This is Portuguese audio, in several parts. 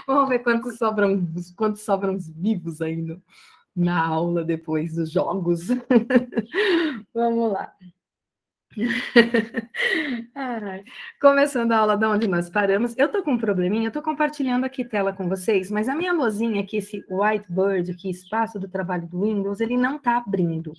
Vamos ver quantos sobram vivos aí na aula depois dos jogos. Vamos lá. Começando a aula de onde nós paramos, eu tô com um probleminha, eu tô compartilhando aqui tela com vocês, mas a minha luzinha aqui, esse whiteboard aqui, espaço do trabalho do Windows, ele não tá abrindo.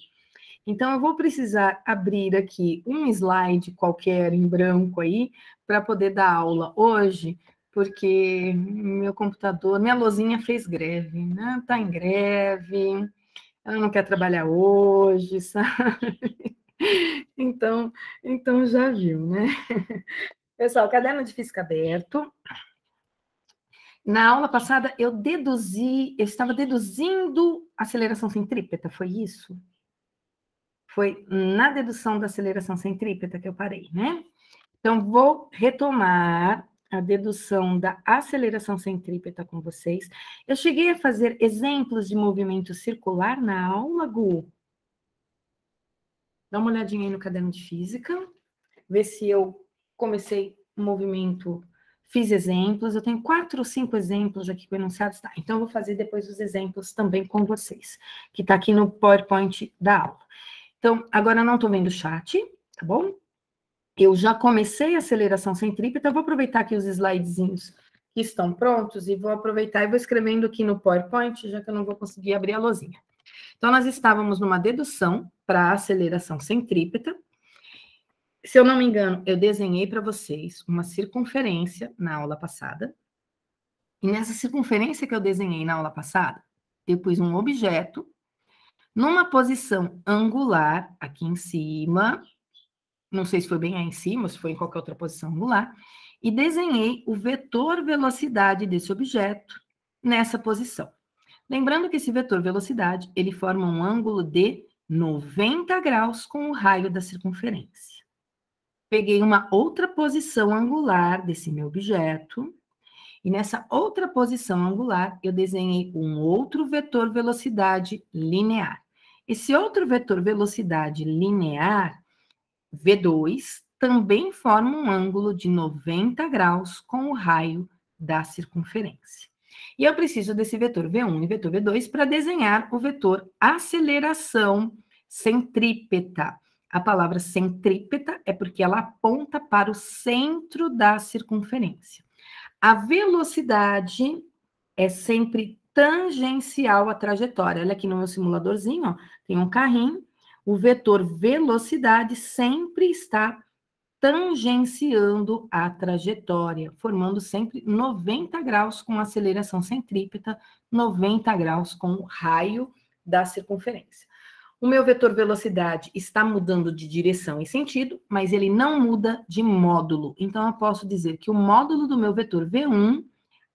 Então, eu vou precisar abrir aqui um slide qualquer em branco aí, para poder dar aula hoje, porque meu computador, minha luzinha fez greve, né? Tá em greve, ela não quer trabalhar hoje, sabe? Então já viu, né? Pessoal, caderno de física aberto. Na aula passada, eu estava deduzindo aceleração centrípeta, foi isso? Foi na dedução da aceleração centrípeta que eu parei, né? Então, vou retomar a dedução da aceleração centrípeta com vocês. Eu cheguei a fazer exemplos de movimento circular na aula, Gu. Dá uma olhadinha aí no caderno de física, ver se eu comecei o movimento, fiz exemplos. Eu tenho 4 ou 5 exemplos aqui com enunciados. Tá, então, eu vou fazer depois os exemplos também com vocês, que está aqui no PowerPoint da aula. Então, agora eu não estou vendo o chat, tá bom? Eu já comecei a aceleração centrípeta, eu vou aproveitar aqui os slidezinhos que estão prontos e vou aproveitar e vou escrevendo aqui no PowerPoint, já que eu não vou conseguir abrir a luzinha. Então, nós estávamos numa dedução para aceleração centrípeta. Se eu não me engano, eu desenhei para vocês uma circunferência na aula passada. E nessa circunferência que eu desenhei na aula passada, eu pus um objeto numa posição angular aqui em cima, não sei se foi bem aí em cima, ou se foi em qualquer outra posição angular, e desenhei o vetor velocidade desse objeto nessa posição. Lembrando que esse vetor velocidade, ele forma um ângulo de 90 graus com o raio da circunferência. Peguei uma outra posição angular desse meu objeto, e nessa outra posição angular, eu desenhei um outro vetor velocidade linear. Esse outro vetor velocidade linear, V2, também forma um ângulo de 90 graus com o raio da circunferência. E eu preciso desse vetor V1 e vetor V2 para desenhar o vetor aceleração centrípeta. A palavra centrípeta é porque ela aponta para o centro da circunferência. A velocidade é sempre tangencial à trajetória. Olha aqui no meu simuladorzinho, ó, tem um carrinho. O vetor velocidade sempre está tangenciando a trajetória, formando sempre 90 graus com aceleração centrípeta, 90 graus com o raio da circunferência. O meu vetor velocidade está mudando de direção e sentido, mas ele não muda de módulo. Então, eu posso dizer que o módulo do meu vetor V1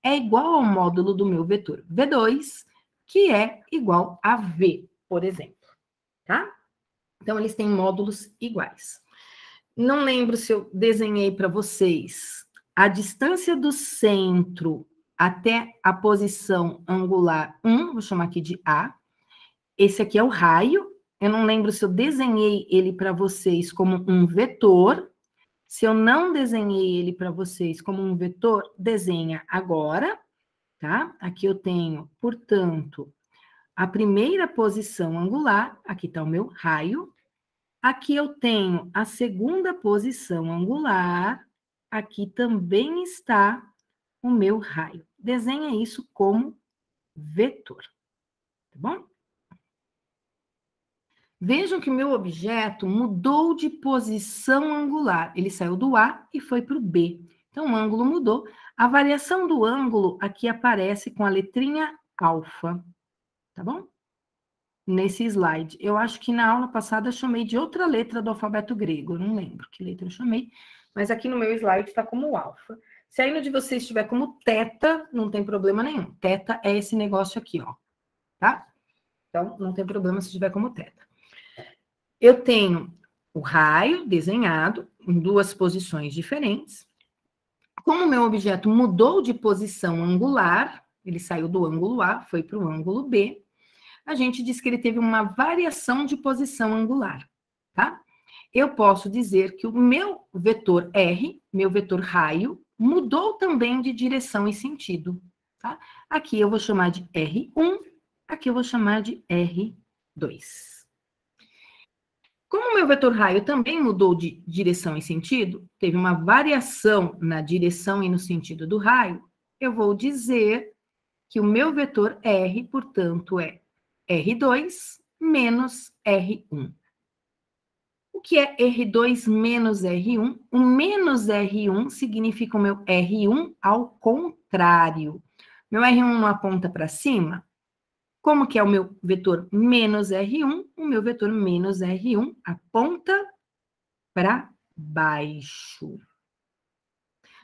é igual ao módulo do meu vetor V2, que é igual a V, por exemplo. Tá? Então, eles têm módulos iguais. Não lembro se eu desenhei para vocês a distância do centro até a posição angular 1, vou chamar aqui de A. Esse aqui é o raio. Eu não lembro se eu desenhei ele para vocês como um vetor. Se eu não desenhei ele para vocês como um vetor, desenha agora, tá? Aqui eu tenho, portanto, a primeira posição angular, aqui está o meu raio. Aqui eu tenho a segunda posição angular, aqui também está o meu raio. Desenha isso como vetor, tá bom? Vejam que o meu objeto mudou de posição angular. Ele saiu do A e foi para o B. Então, o ângulo mudou. A variação do ângulo aqui aparece com a letrinha alfa, tá bom? Nesse slide. Eu acho que na aula passada eu chamei de outra letra do alfabeto grego. Eu não lembro que letra eu chamei, mas aqui no meu slide está como alfa. Se aí no de vocês estiver como teta, não tem problema nenhum. Teta é esse negócio aqui, ó. Tá? Então, não tem problema se estiver como teta. Eu tenho o raio desenhado em duas posições diferentes. Como o meu objeto mudou de posição angular, ele saiu do ângulo A, foi para o ângulo B, a gente diz que ele teve uma variação de posição angular, tá? Eu posso dizer que o meu vetor R, meu vetor raio, mudou também de direção e sentido, tá? Aqui eu vou chamar de R1, aqui eu vou chamar de R2. Como o meu vetor raio também mudou de direção e sentido, teve uma variação na direção e no sentido do raio, eu vou dizer que o meu vetor R, portanto, é R2 menos R1. O que é R2 menos R1? O menos R1 significa o meu R1 ao contrário. Meu R1 não aponta para cima? Como que é o meu vetor menos R1? O meu vetor menos R1 aponta para baixo.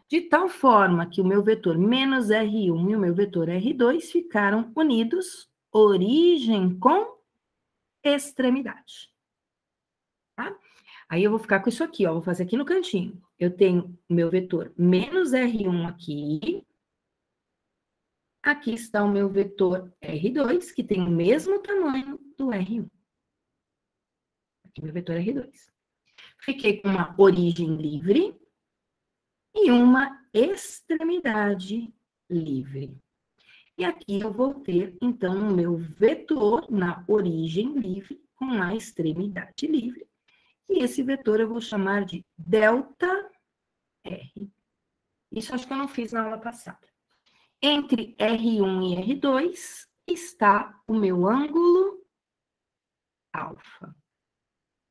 De tal forma que o meu vetor menos R1 e o meu vetor R2 ficaram unidos, origem com extremidade. Tá? Aí eu vou ficar com isso aqui, ó, vou fazer aqui no cantinho. Eu tenho o meu vetor menos R1 aqui. Aqui está o meu vetor R2, que tem o mesmo tamanho do R1. Aqui meu vetor R2. Fiquei com uma origem livre e uma extremidade livre. E aqui eu vou ter, então, o meu vetor na origem livre com a extremidade livre. E esse vetor eu vou chamar de delta R. Isso acho que eu não fiz na aula passada. Entre R1 e R2 está o meu ângulo alfa.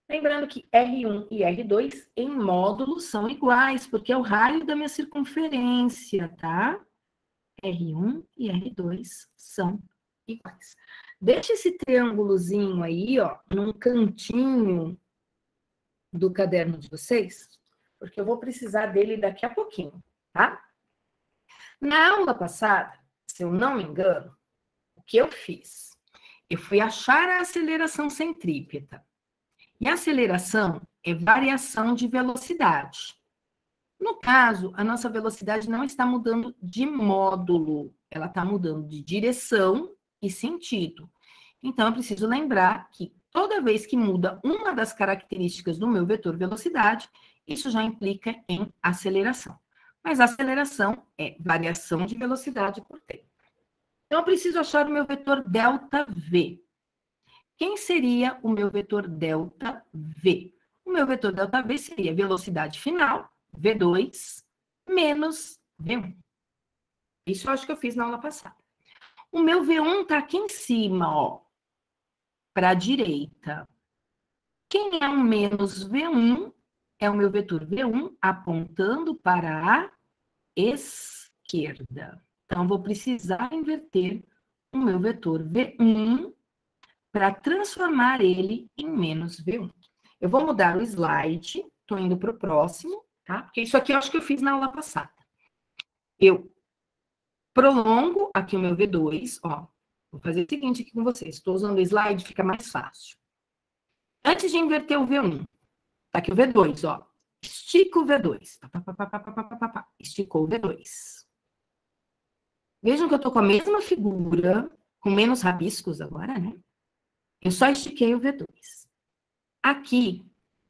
Lembrando que R1 e R2 em módulo são iguais, porque é o raio da minha circunferência, tá? R1 e R2 são iguais. Deixa esse triângulozinho aí, ó, num cantinho do caderno de vocês, porque eu vou precisar dele daqui a pouquinho, tá? Na aula passada, se eu não me engano, o que eu fiz? Eu fui achar a aceleração centrípeta. E a aceleração é variação de velocidade. No caso, a nossa velocidade não está mudando de módulo, ela está mudando de direção e sentido. Então, eu preciso lembrar que toda vez que muda uma das características do meu vetor velocidade, isso já implica em aceleração. Mas a aceleração é variação de velocidade por tempo. Então, eu preciso achar o meu vetor ΔV. Quem seria o meu vetor ΔV? O meu vetor ΔV seria velocidade final, V2, menos V1. Isso eu acho que eu fiz na aula passada. O meu V1 está aqui em cima, ó, para a direita. Quem é o menos V1? É o meu vetor V1 apontando para a esquerda. Então, vou precisar inverter o meu vetor V1 para transformar ele em menos V1. Eu vou mudar o slide, estou indo para o próximo, tá? Porque isso aqui eu acho que eu fiz na aula passada. Eu prolongo aqui o meu V2, ó. Vou fazer o seguinte aqui com vocês. Estou usando o slide, fica mais fácil. Antes de inverter o V1, tá aqui o V2, ó. Estica o V2. Esticou o V2. Vejam que eu estou com a mesma figura, com menos rabiscos agora, né? Eu só estiquei o V2. Aqui,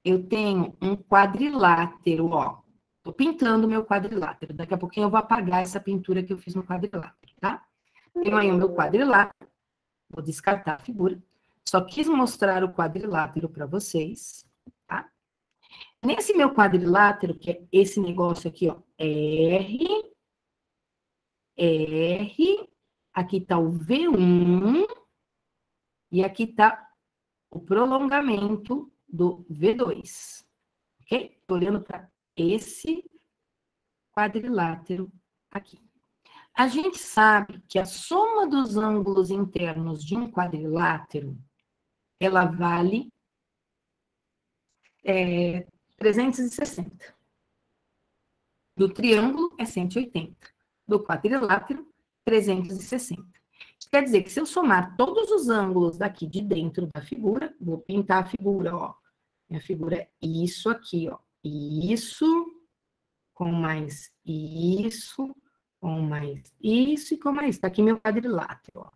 eu tenho um quadrilátero, ó. Tô pintando o meu quadrilátero. Daqui a pouquinho eu vou apagar essa pintura que eu fiz no quadrilátero, tá? Tenho aí o meu quadrilátero. Vou descartar a figura. Só quis mostrar o quadrilátero para vocês, tá? Nesse meu quadrilátero, que é esse negócio aqui, ó. R. Aqui tá o V1. E aqui está o prolongamento do V2, ok? Estou olhando para esse quadrilátero aqui. A gente sabe que a soma dos ângulos internos de um quadrilátero, ela vale 360. Do triângulo é 180. Do quadrilátero, 360. Quer dizer que se eu somar todos os ângulos daqui de dentro da figura, vou pintar a figura, ó. Minha figura é isso aqui, ó. Isso, com mais isso, com mais isso e com mais. Tá aqui meu quadrilátero, ó.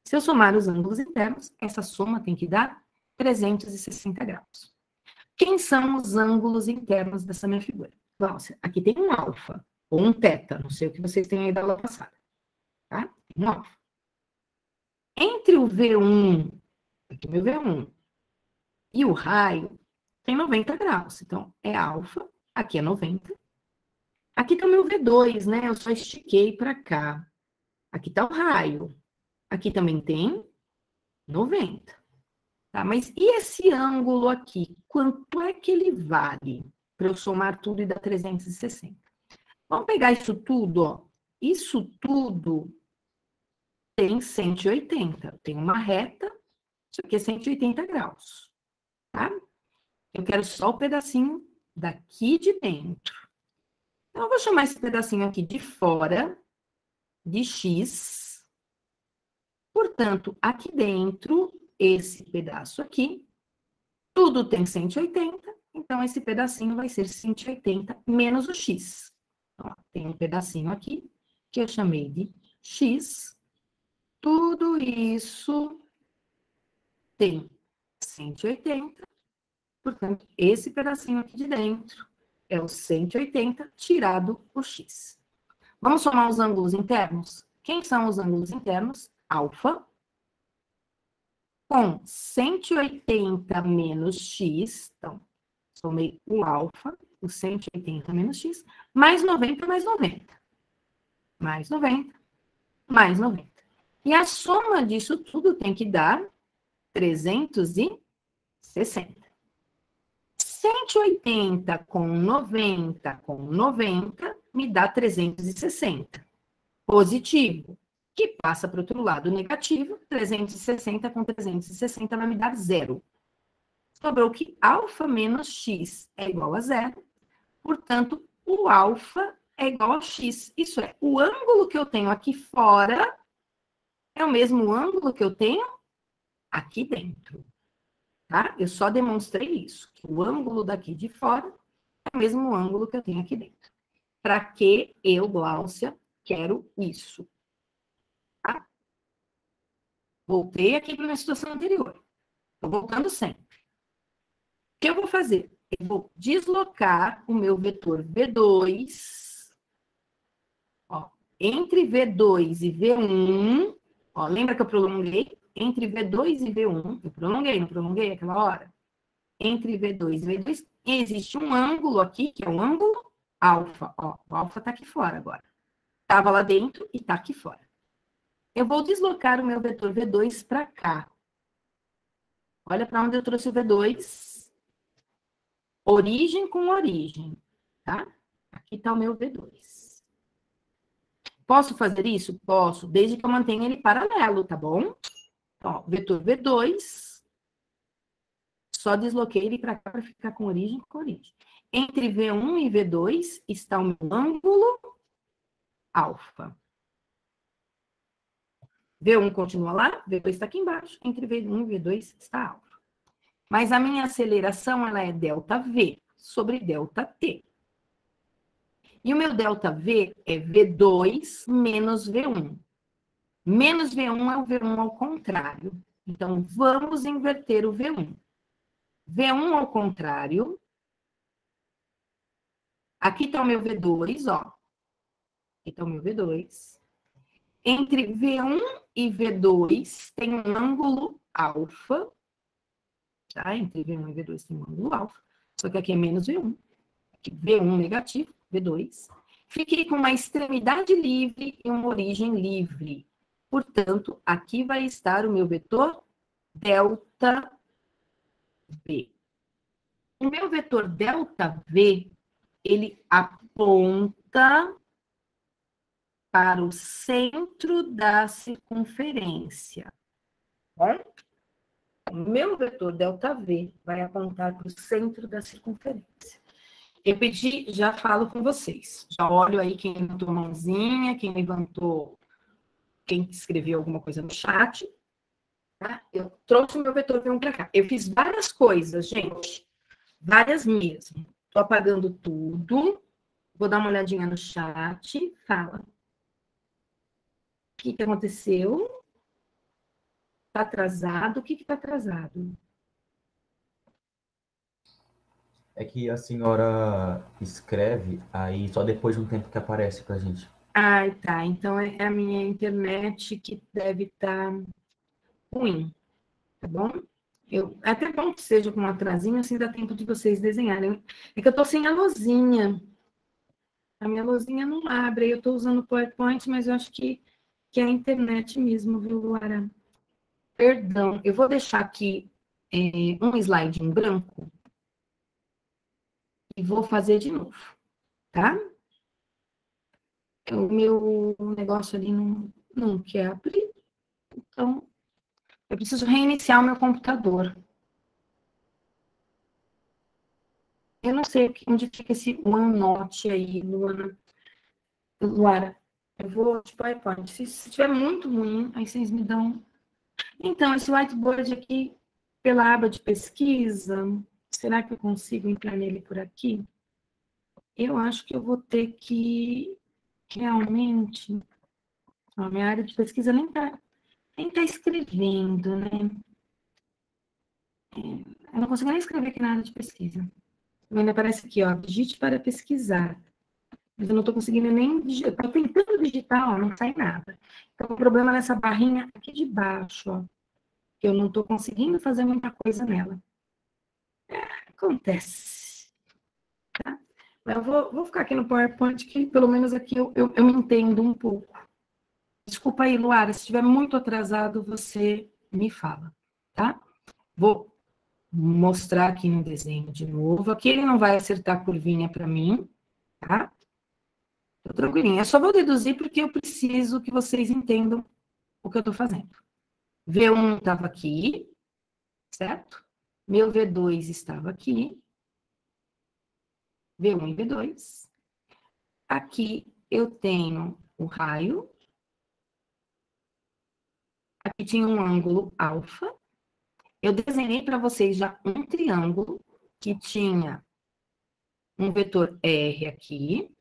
Se eu somar os ângulos internos, essa soma tem que dar 360 graus. Quem são os ângulos internos dessa minha figura? Bom, aqui tem um alfa. ou um θ, não sei o que vocês têm aí da aula passada, tá? Um alfa. Entre o V1, aqui o meu V1, e o raio, tem 90 graus. Então, é alfa, aqui é 90. Aqui tá o meu V2, né? Eu só estiquei para cá. Aqui tá o raio. Aqui também tem 90. Tá? Mas e esse ângulo aqui? Quanto é que ele vale? Para eu somar tudo e dar 360. Vamos pegar isso tudo, ó. Isso tudo tem 180. Tem uma reta, isso aqui é 180 graus. Tá? Eu quero só o pedacinho daqui de dentro. Então, eu vou chamar esse pedacinho aqui de fora de X. Portanto, aqui dentro, esse pedaço aqui, tudo tem 180, então esse pedacinho vai ser 180 menos o X. Então, tem um pedacinho aqui que eu chamei de X. Tudo isso tem 180, portanto, esse pedacinho aqui de dentro é o 180 tirado o X. Vamos somar os ângulos internos? Quem são os ângulos internos? Alfa com 180 menos X, então, somei o alfa, o 180 menos X, mais 90, mais 90. Mais 90, mais 90. E a soma disso tudo tem que dar 360. 180 com 90 me dá 360. Positivo, que passa para o outro lado negativo, 360 com 360 vai me dar 0. Sobrou que alfa menos x é igual a 0, portanto, o alfa é igual a x. Isso é, o ângulo que eu tenho aqui fora é o mesmo ângulo que eu tenho aqui dentro. Tá? Eu só demonstrei isso, que o ângulo daqui de fora é o mesmo ângulo que eu tenho aqui dentro. Para que eu, Gláucia, quero isso? Tá? Voltei aqui para a minha situação anterior. Estou voltando sempre. O que eu vou fazer? Eu vou deslocar o meu vetor V2, ó, entre V2 e V1. Ó, lembra que eu prolonguei? Entre V2 e V1. Eu prolonguei, não prolonguei aquela hora? Entre V2 e V2, existe um ângulo aqui, que é o ângulo alfa. Ó, o alfa está aqui fora agora. Estava lá dentro e está aqui fora. Eu vou deslocar o meu vetor V2 para cá. Olha para onde eu trouxe o V2. Origem com origem, tá? Aqui está o meu V2. Posso fazer isso? Posso, desde que eu mantenha ele paralelo, tá bom? Ó, vetor V2, só desloquei ele para cá para ficar com origem. Entre V1 e V2 está o meu ângulo alfa. V1 continua lá, V2 está aqui embaixo. Entre V1 e V2 está alfa. Mas a minha aceleração, ela é ΔV sobre ΔT. E o meu ΔV é V2 menos V1. Menos V1 é o V1 ao contrário. Então, vamos inverter o V1. V1 ao contrário. Aqui está o meu V2, ó. Aqui está o meu V2. Entre V1 e V2 tem um ângulo alfa. Tá? Entre V1 e V2 tem um ângulo alfa. Só que aqui é menos V1. Aqui, V1 negativo, V2. Fiquei com uma extremidade livre e uma origem livre. Portanto, aqui vai estar o meu vetor ΔV. O meu vetor ΔV, ele aponta para o centro da circunferência. Bom? O meu vetor ΔV vai apontar para o centro da circunferência. Eu pedi, já falo com vocês. Já olho aí quem levantou a mãozinha, quem escreveu alguma coisa no chat. Tá? Eu trouxe o meu vetor V1 para cá. Eu fiz várias coisas, gente. Várias mesmo. Estou apagando tudo. Vou dar uma olhadinha no chat. Fala. O que aconteceu? Está atrasado? O que está atrasado? É que a senhora escreve, aí só depois de um tempo que aparece pra gente. Ai, tá. Então é a minha internet que deve estar ruim, tá bom? É até bom que seja com um atrasinho, assim dá tempo de vocês desenharem. É que eu tô sem a luzinha. A minha luzinha não abre. Eu tô usando o PowerPoint, mas eu acho que é a internet mesmo, viu, Luara? Perdão. Eu vou deixar aqui um slide em branco e vou fazer de novo, tá? O meu negócio ali não quer abrir, então eu preciso reiniciar o meu computador. Eu não sei onde fica esse OneNote aí, Luara. Eu vou de PowerPoint. Se estiver muito ruim, aí vocês me dão. Então, esse whiteboard aqui, pela aba de pesquisa, será que eu consigo entrar nele por aqui? Eu acho que eu vou ter que realmente. A minha área de pesquisa nem tá escrevendo, né? Eu não consigo nem escrever aqui na área de pesquisa. Ainda aparece aqui, ó, digite para pesquisar. Mas eu não estou conseguindo nem digitar. Estou tentando digitar, ó, não sai nada. Então, o problema é nessa barrinha aqui de baixo, ó, que eu não estou conseguindo fazer muita coisa nela. Acontece. Tá? Mas eu vou ficar aqui no PowerPoint, que pelo menos aqui eu me entendo um pouco. Desculpa aí, Luara, se estiver muito atrasado, você me fala, tá? Vou mostrar aqui no desenho de novo. Aqui ele não vai acertar a curvinha para mim, tá? Tô tranquilinho. Eu só vou deduzir porque eu preciso que vocês entendam o que eu estou fazendo. V1 estava aqui, certo? Meu V2 estava aqui. V1 e V2. Aqui eu tenho o raio. Aqui tinha um ângulo alfa. Eu desenhei para vocês já um triângulo que tinha um vetor R aqui.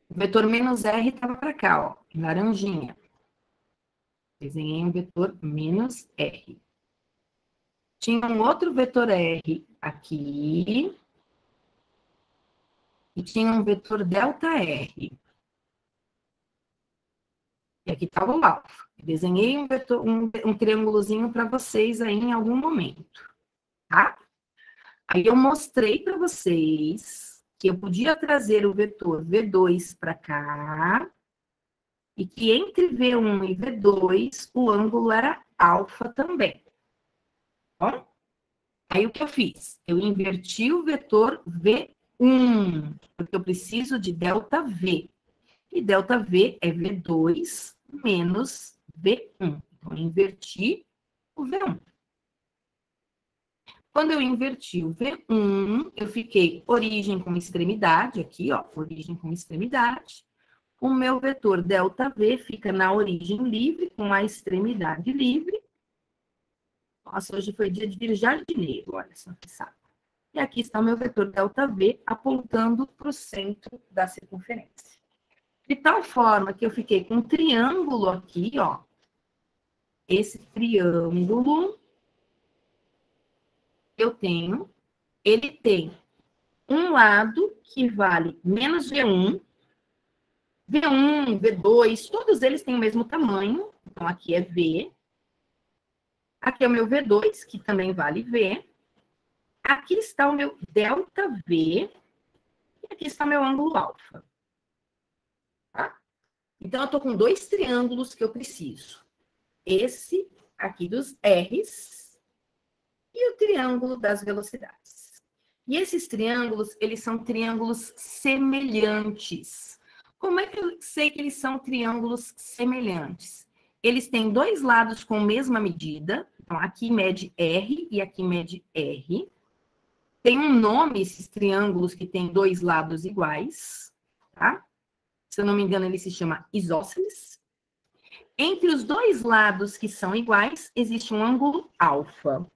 O vetor menos R estava para cá, ó, laranjinha. Desenhei um vetor menos R. Tinha um outro vetor R aqui. E tinha um vetor delta R. E aqui estava o alfa. Desenhei um triângulozinho para vocês aí em algum momento. Tá? Aí eu mostrei para vocês que eu podia trazer o vetor V2 para cá. E que entre V1 e V2, o ângulo era alfa também. Bom? Aí o que eu fiz? Eu inverti o vetor V1, porque eu preciso de delta V. E delta V é V2 menos V1. Então, eu inverti o V1. Quando eu inverti o V1, eu fiquei origem com extremidade, aqui, ó, origem com extremidade. O meu vetor ΔV fica na origem livre, com a extremidade livre. Nossa, hoje foi dia de vir jardineiro, olha só que saco. E aqui está o meu vetor ΔV apontando para o centro da circunferência. De tal forma que eu fiquei com um triângulo aqui, ó. Esse triângulo eu tenho, ele tem um lado que vale menos V1, V1, V2, todos eles têm o mesmo tamanho. Então, aqui é V. Aqui é o meu V2, que também vale V. Aqui está o meu ΔV. E aqui está o meu ângulo alfa. Tá? Então, eu estou com dois triângulos que eu preciso. Esse aqui dos R's e o triângulo das velocidades. E esses triângulos, eles são triângulos semelhantes. Como é que eu sei que eles são triângulos semelhantes? Eles têm dois lados com a mesma medida. Então, aqui mede R e aqui mede R. Tem um nome, esses triângulos que têm dois lados iguais, tá? Se eu não me engano, ele se chama isósceles. Entre os dois lados que são iguais, existe um ângulo alfa.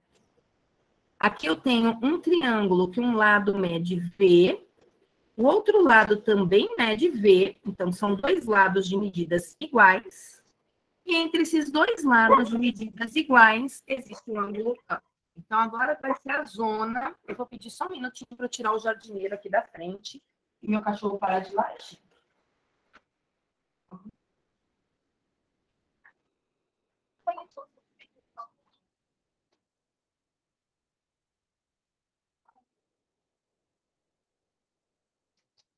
Aqui eu tenho um triângulo que um lado mede V, o outro lado também mede V, então são dois lados de medidas iguais. E entre esses dois lados de medidas iguais, existe um ângulo Então, agora vai ser a zona. Eu vou pedir só um minutinho para eu tirar o jardineiro aqui da frente e meu cachorro parar de latir.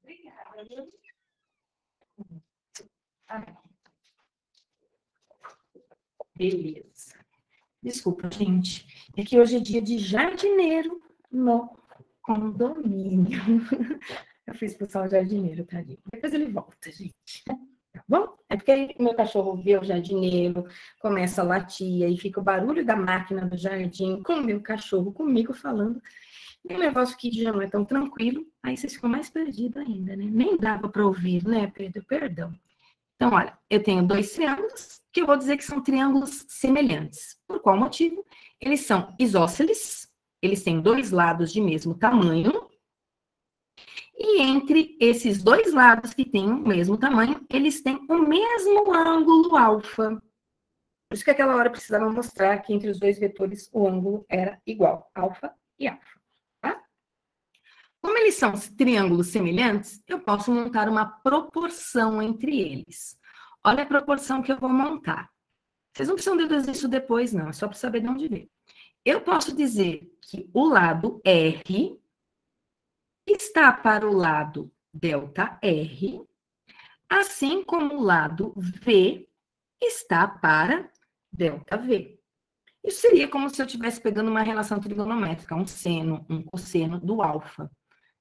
Obrigada. Beleza. Desculpa, gente. É que hoje é dia de jardineiro no condomínio. Eu fiz expulsar o jardineiro, tadinho. Depois ele volta, gente. Tá bom? É porque aí meu cachorro vê o jardineiro, começa a latir, aí fica o barulho da máquina do jardim com o meu cachorro comigo falando. E o negócio aqui já não é tão tranquilo, aí vocês ficam mais perdidos ainda, né? Nem dava para ouvir, né, Pedro? Perdão. Então, olha, eu tenho dois triângulos que eu vou dizer que são triângulos semelhantes. Por qual motivo? Eles são isósceles, eles têm dois lados de mesmo tamanho, e entre esses dois lados que têm o mesmo tamanho, eles têm o mesmo ângulo alfa. Por isso que aquela hora precisava mostrar que entre os dois vetores o ângulo era igual, alfa e alfa. Tá? Como eles são triângulos semelhantes, eu posso montar uma proporção entre eles. Olha a proporção que eu vou montar. Vocês não precisam deduzir isso depois, não. É só para saber de onde veio. Eu posso dizer que o lado R está para o lado ΔR, assim como o lado V está para ΔV. Isso seria como se eu estivesse pegando uma relação trigonométrica, um seno, um cosseno do alfa.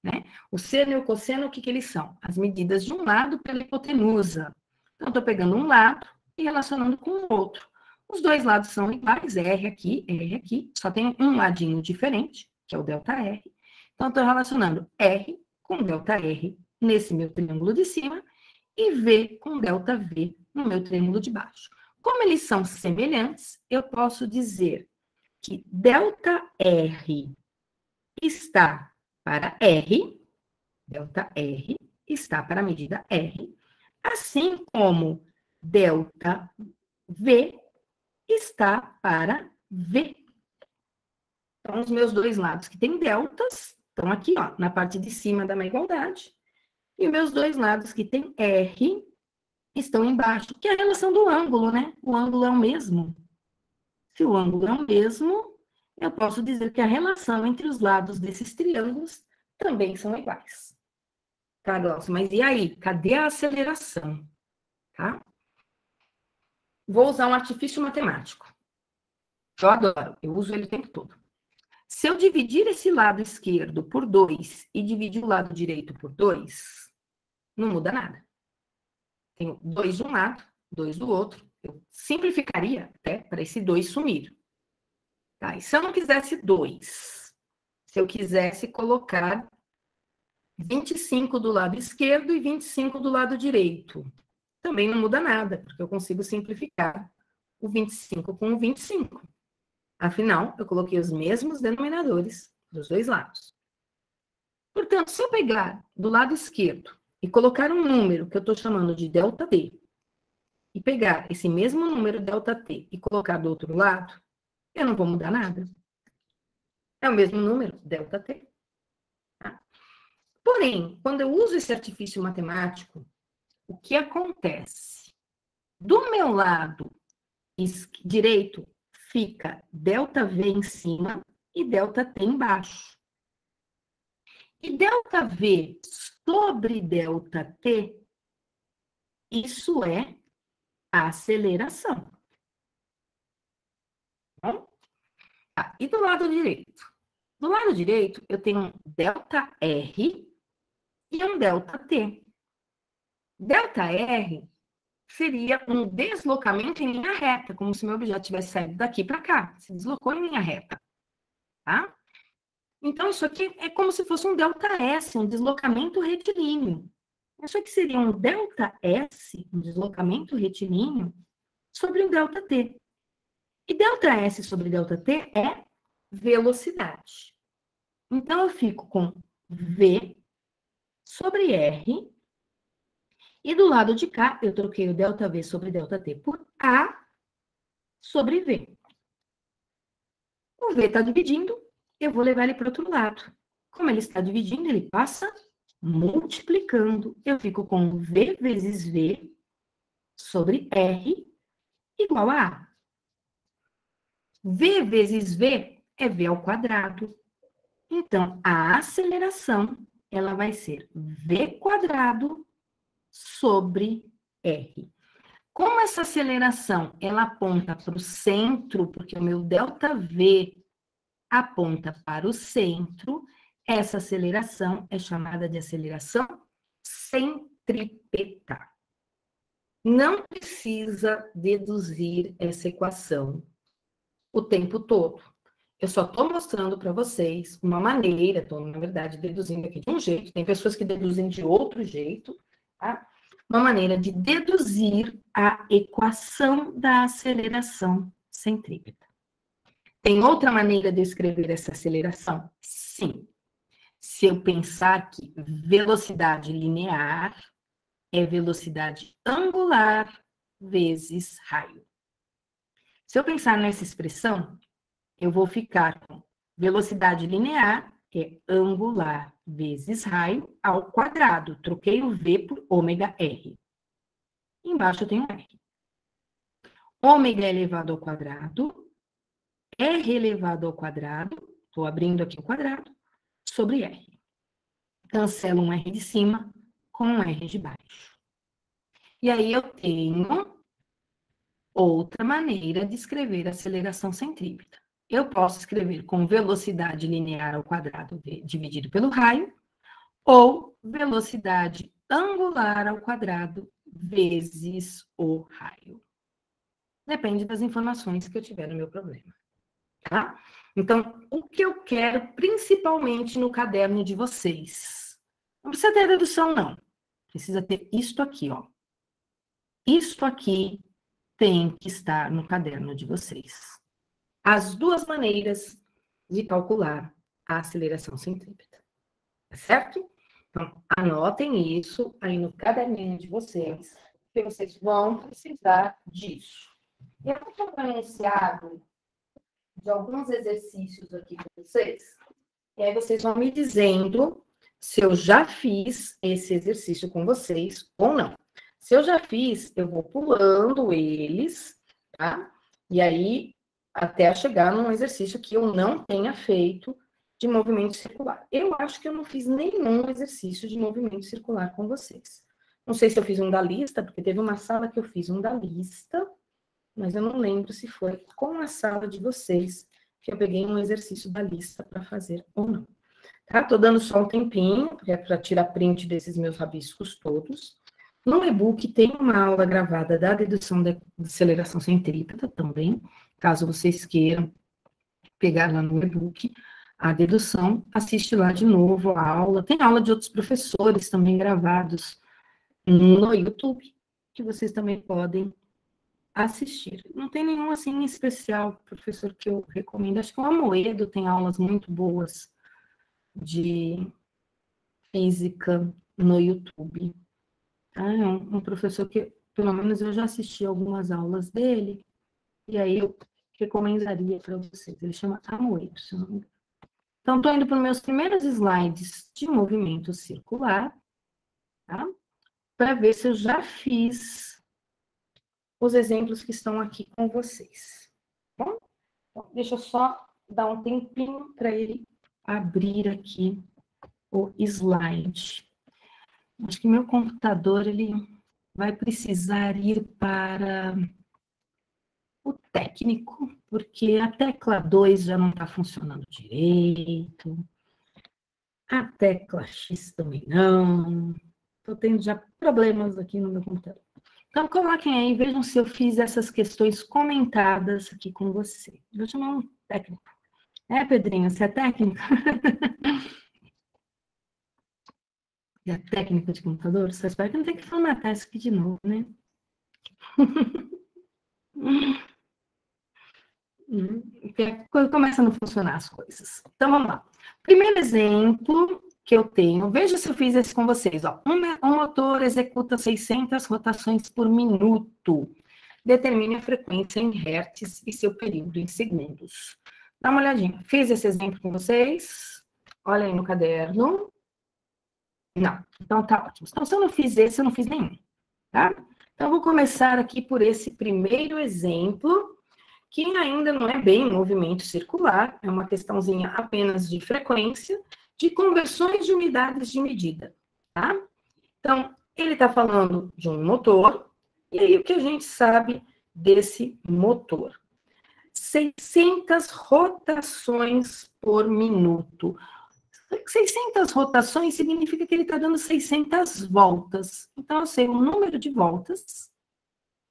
Né? O seno e o cosseno, o que eles são? As medidas de um lado pela hipotenusa. Então, eu estou pegando um lado e relacionando com o outro. Os dois lados são iguais, R aqui, só tem um ladinho diferente, que é o ΔR. Então, estou relacionando R com ΔR nesse meu triângulo de cima e V com ΔV no meu triângulo de baixo. Como eles são semelhantes, eu posso dizer que ΔR está para R, ΔR está para a medida R, assim como ΔV está para V. Então, os meus dois lados que têm deltas estão aqui, ó, na parte de cima da minha igualdade, e meus dois lados que têm R estão embaixo, que é a relação do ângulo, né? O ângulo é o mesmo. Se o ângulo é o mesmo, eu posso dizer que a relação entre os lados desses triângulos também são iguais. Tá, Glaucio? Mas e aí? Cadê a aceleração? Tá? Vou usar um artifício matemático. Eu adoro, eu uso ele o tempo todo. Se eu dividir esse lado esquerdo por 2 e dividir o lado direito por 2, não muda nada. Tenho 2 de um lado, 2 do outro. Eu simplificaria até para esse 2 sumir. Tá? E se eu não quisesse 2, se eu quisesse colocar 25 do lado esquerdo e 25 do lado direito, também não muda nada, porque eu consigo simplificar o 25 com o 25. Afinal, eu coloquei os mesmos denominadores dos dois lados. Portanto, se eu pegar do lado esquerdo e colocar um número que eu estou chamando de ΔT, e pegar esse mesmo número ΔT e colocar do outro lado, eu não vou mudar nada. É o mesmo número, ΔT. Tá? Porém, quando eu uso esse artifício matemático, o que acontece? Do meu lado direito, fica ΔV em cima e ΔT embaixo. E ΔV sobre ΔT, isso é a aceleração. Tá? E do lado direito? Do lado direito, eu tenho um ΔR e um ΔT. ΔR seria um deslocamento em linha reta, como se meu objeto tivesse saído daqui para cá, se deslocou em linha reta. Tá? Então, isso aqui é como se fosse um ΔS, um deslocamento retilíneo. Isso aqui seria um ΔS, um deslocamento retilíneo, sobre um ΔT. E ΔS sobre ΔT é velocidade. Então, eu fico com V sobre R, e do lado de cá, eu troquei o ΔV sobre ΔT por A sobre V. O V está dividindo, eu vou levar ele para o outro lado. Como ele está dividindo, ele passa multiplicando. Eu fico com V vezes V sobre R igual a A. V vezes V é V ao quadrado. Então, a aceleração, ela vai ser V quadrado sobre R. Como essa aceleração, ela aponta para o centro, porque o meu ΔV aponta para o centro, essa aceleração é chamada de aceleração centrípeta. Não precisa deduzir essa equação o tempo todo. Eu só estou mostrando para vocês uma maneira, estou, na verdade, deduzindo aqui de um jeito, tem pessoas que deduzem de outro jeito, tá? Uma maneira de deduzir a equação da aceleração centrípeta. Tem outra maneira de escrever essa aceleração? Sim. Se eu pensar que velocidade linear é velocidade angular vezes raio. Se eu pensar nessa expressão, eu vou ficar com velocidade linear é angular vezes raio ao quadrado. Troquei o V por ômega R. Embaixo eu tenho R. Ômega elevado ao quadrado, R elevado ao quadrado, estou abrindo aqui o quadrado, sobre R. Cancelo um R de cima com um R de baixo. E aí eu tenho outra maneira de escrever a aceleração centrípeta. Eu posso escrever com velocidade linear ao quadrado dividido pelo raio, ou velocidade angular ao quadrado vezes o raio. Depende das informações que eu tiver no meu problema. Tá? Então, o que eu quero principalmente no caderno de vocês? Não precisa ter dedução, não. Precisa ter isto aqui, ó. Isto aqui tem que estar no caderno de vocês. As duas maneiras de calcular a aceleração centrípeta. Tá certo? Então, anotem isso aí no caderninho de vocês, que vocês vão precisar disso. Eu vou fazer um enunciado de alguns exercícios aqui com vocês, e aí vocês vão me dizendo se eu já fiz esse exercício com vocês ou não. Se eu já fiz, eu vou pulando eles, tá? E aí, até chegar num exercício que eu não tenha feito de movimento circular. Eu acho que eu não fiz nenhum exercício de movimento circular com vocês. Não sei se eu fiz um da lista, porque teve uma sala que eu fiz um da lista, mas eu não lembro se foi com a sala de vocês que eu peguei um exercício da lista para fazer ou não. Tá? Tô dando só um tempinho para tirar print desses meus rabiscos todos. No e-book tem uma aula gravada da dedução da aceleração centrípeta também, caso vocês queiram pegar lá no e-book a dedução, assiste lá de novo a aula. Tem aula de outros professores também gravados no YouTube, que vocês também podem assistir. Não tem nenhum, assim, especial, professor, que eu recomendo. Acho que o Amoedo tem aulas muito boas de física no YouTube. É um professor que, pelo menos, eu já assisti algumas aulas dele, e aí eu recomendaria para vocês. Ele chama Amoedo, se eu não me engano. Então, estou indo para os meus primeiros slides de movimento circular, tá? Para ver se eu já fiz os exemplos que estão aqui com vocês. Tá bom? Então, deixa eu só dar um tempinho para ele abrir aqui o slide. Acho que meu computador ele vai precisar ir para o técnico, porque a tecla 2 já não está funcionando direito, a tecla X também não. Estou tendo já problemas aqui no meu computador. Então, coloquem aí, vejam se eu fiz essas questões comentadas aqui com você. Vou chamar um técnico. É, Pedrinho, você é técnico? E a técnica de computador? Só espero que não tenha que formatar isso aqui de novo, né? Quando começam a não funcionar as coisas. Então, vamos lá. Primeiro exemplo que eu tenho, veja se eu fiz esse com vocês. Ó. Um motor executa 600 rotações por minuto. Determine a frequência em hertz e seu período em segundos. Dá uma olhadinha. Fiz esse exemplo com vocês. Olha aí no caderno. Não. Então, tá ótimo. Então, se eu não fiz esse, eu não fiz nenhum. Tá? Então, eu vou começar aqui por esse primeiro exemplo, que ainda não é bem um movimento circular, é uma questãozinha apenas de frequência, de conversões de unidades de medida, tá? Então, ele está falando de um motor, e aí o que a gente sabe desse motor? 600 rotações por minuto. 600 rotações significa que ele está dando 600 voltas. Então, eu sei o número de voltas,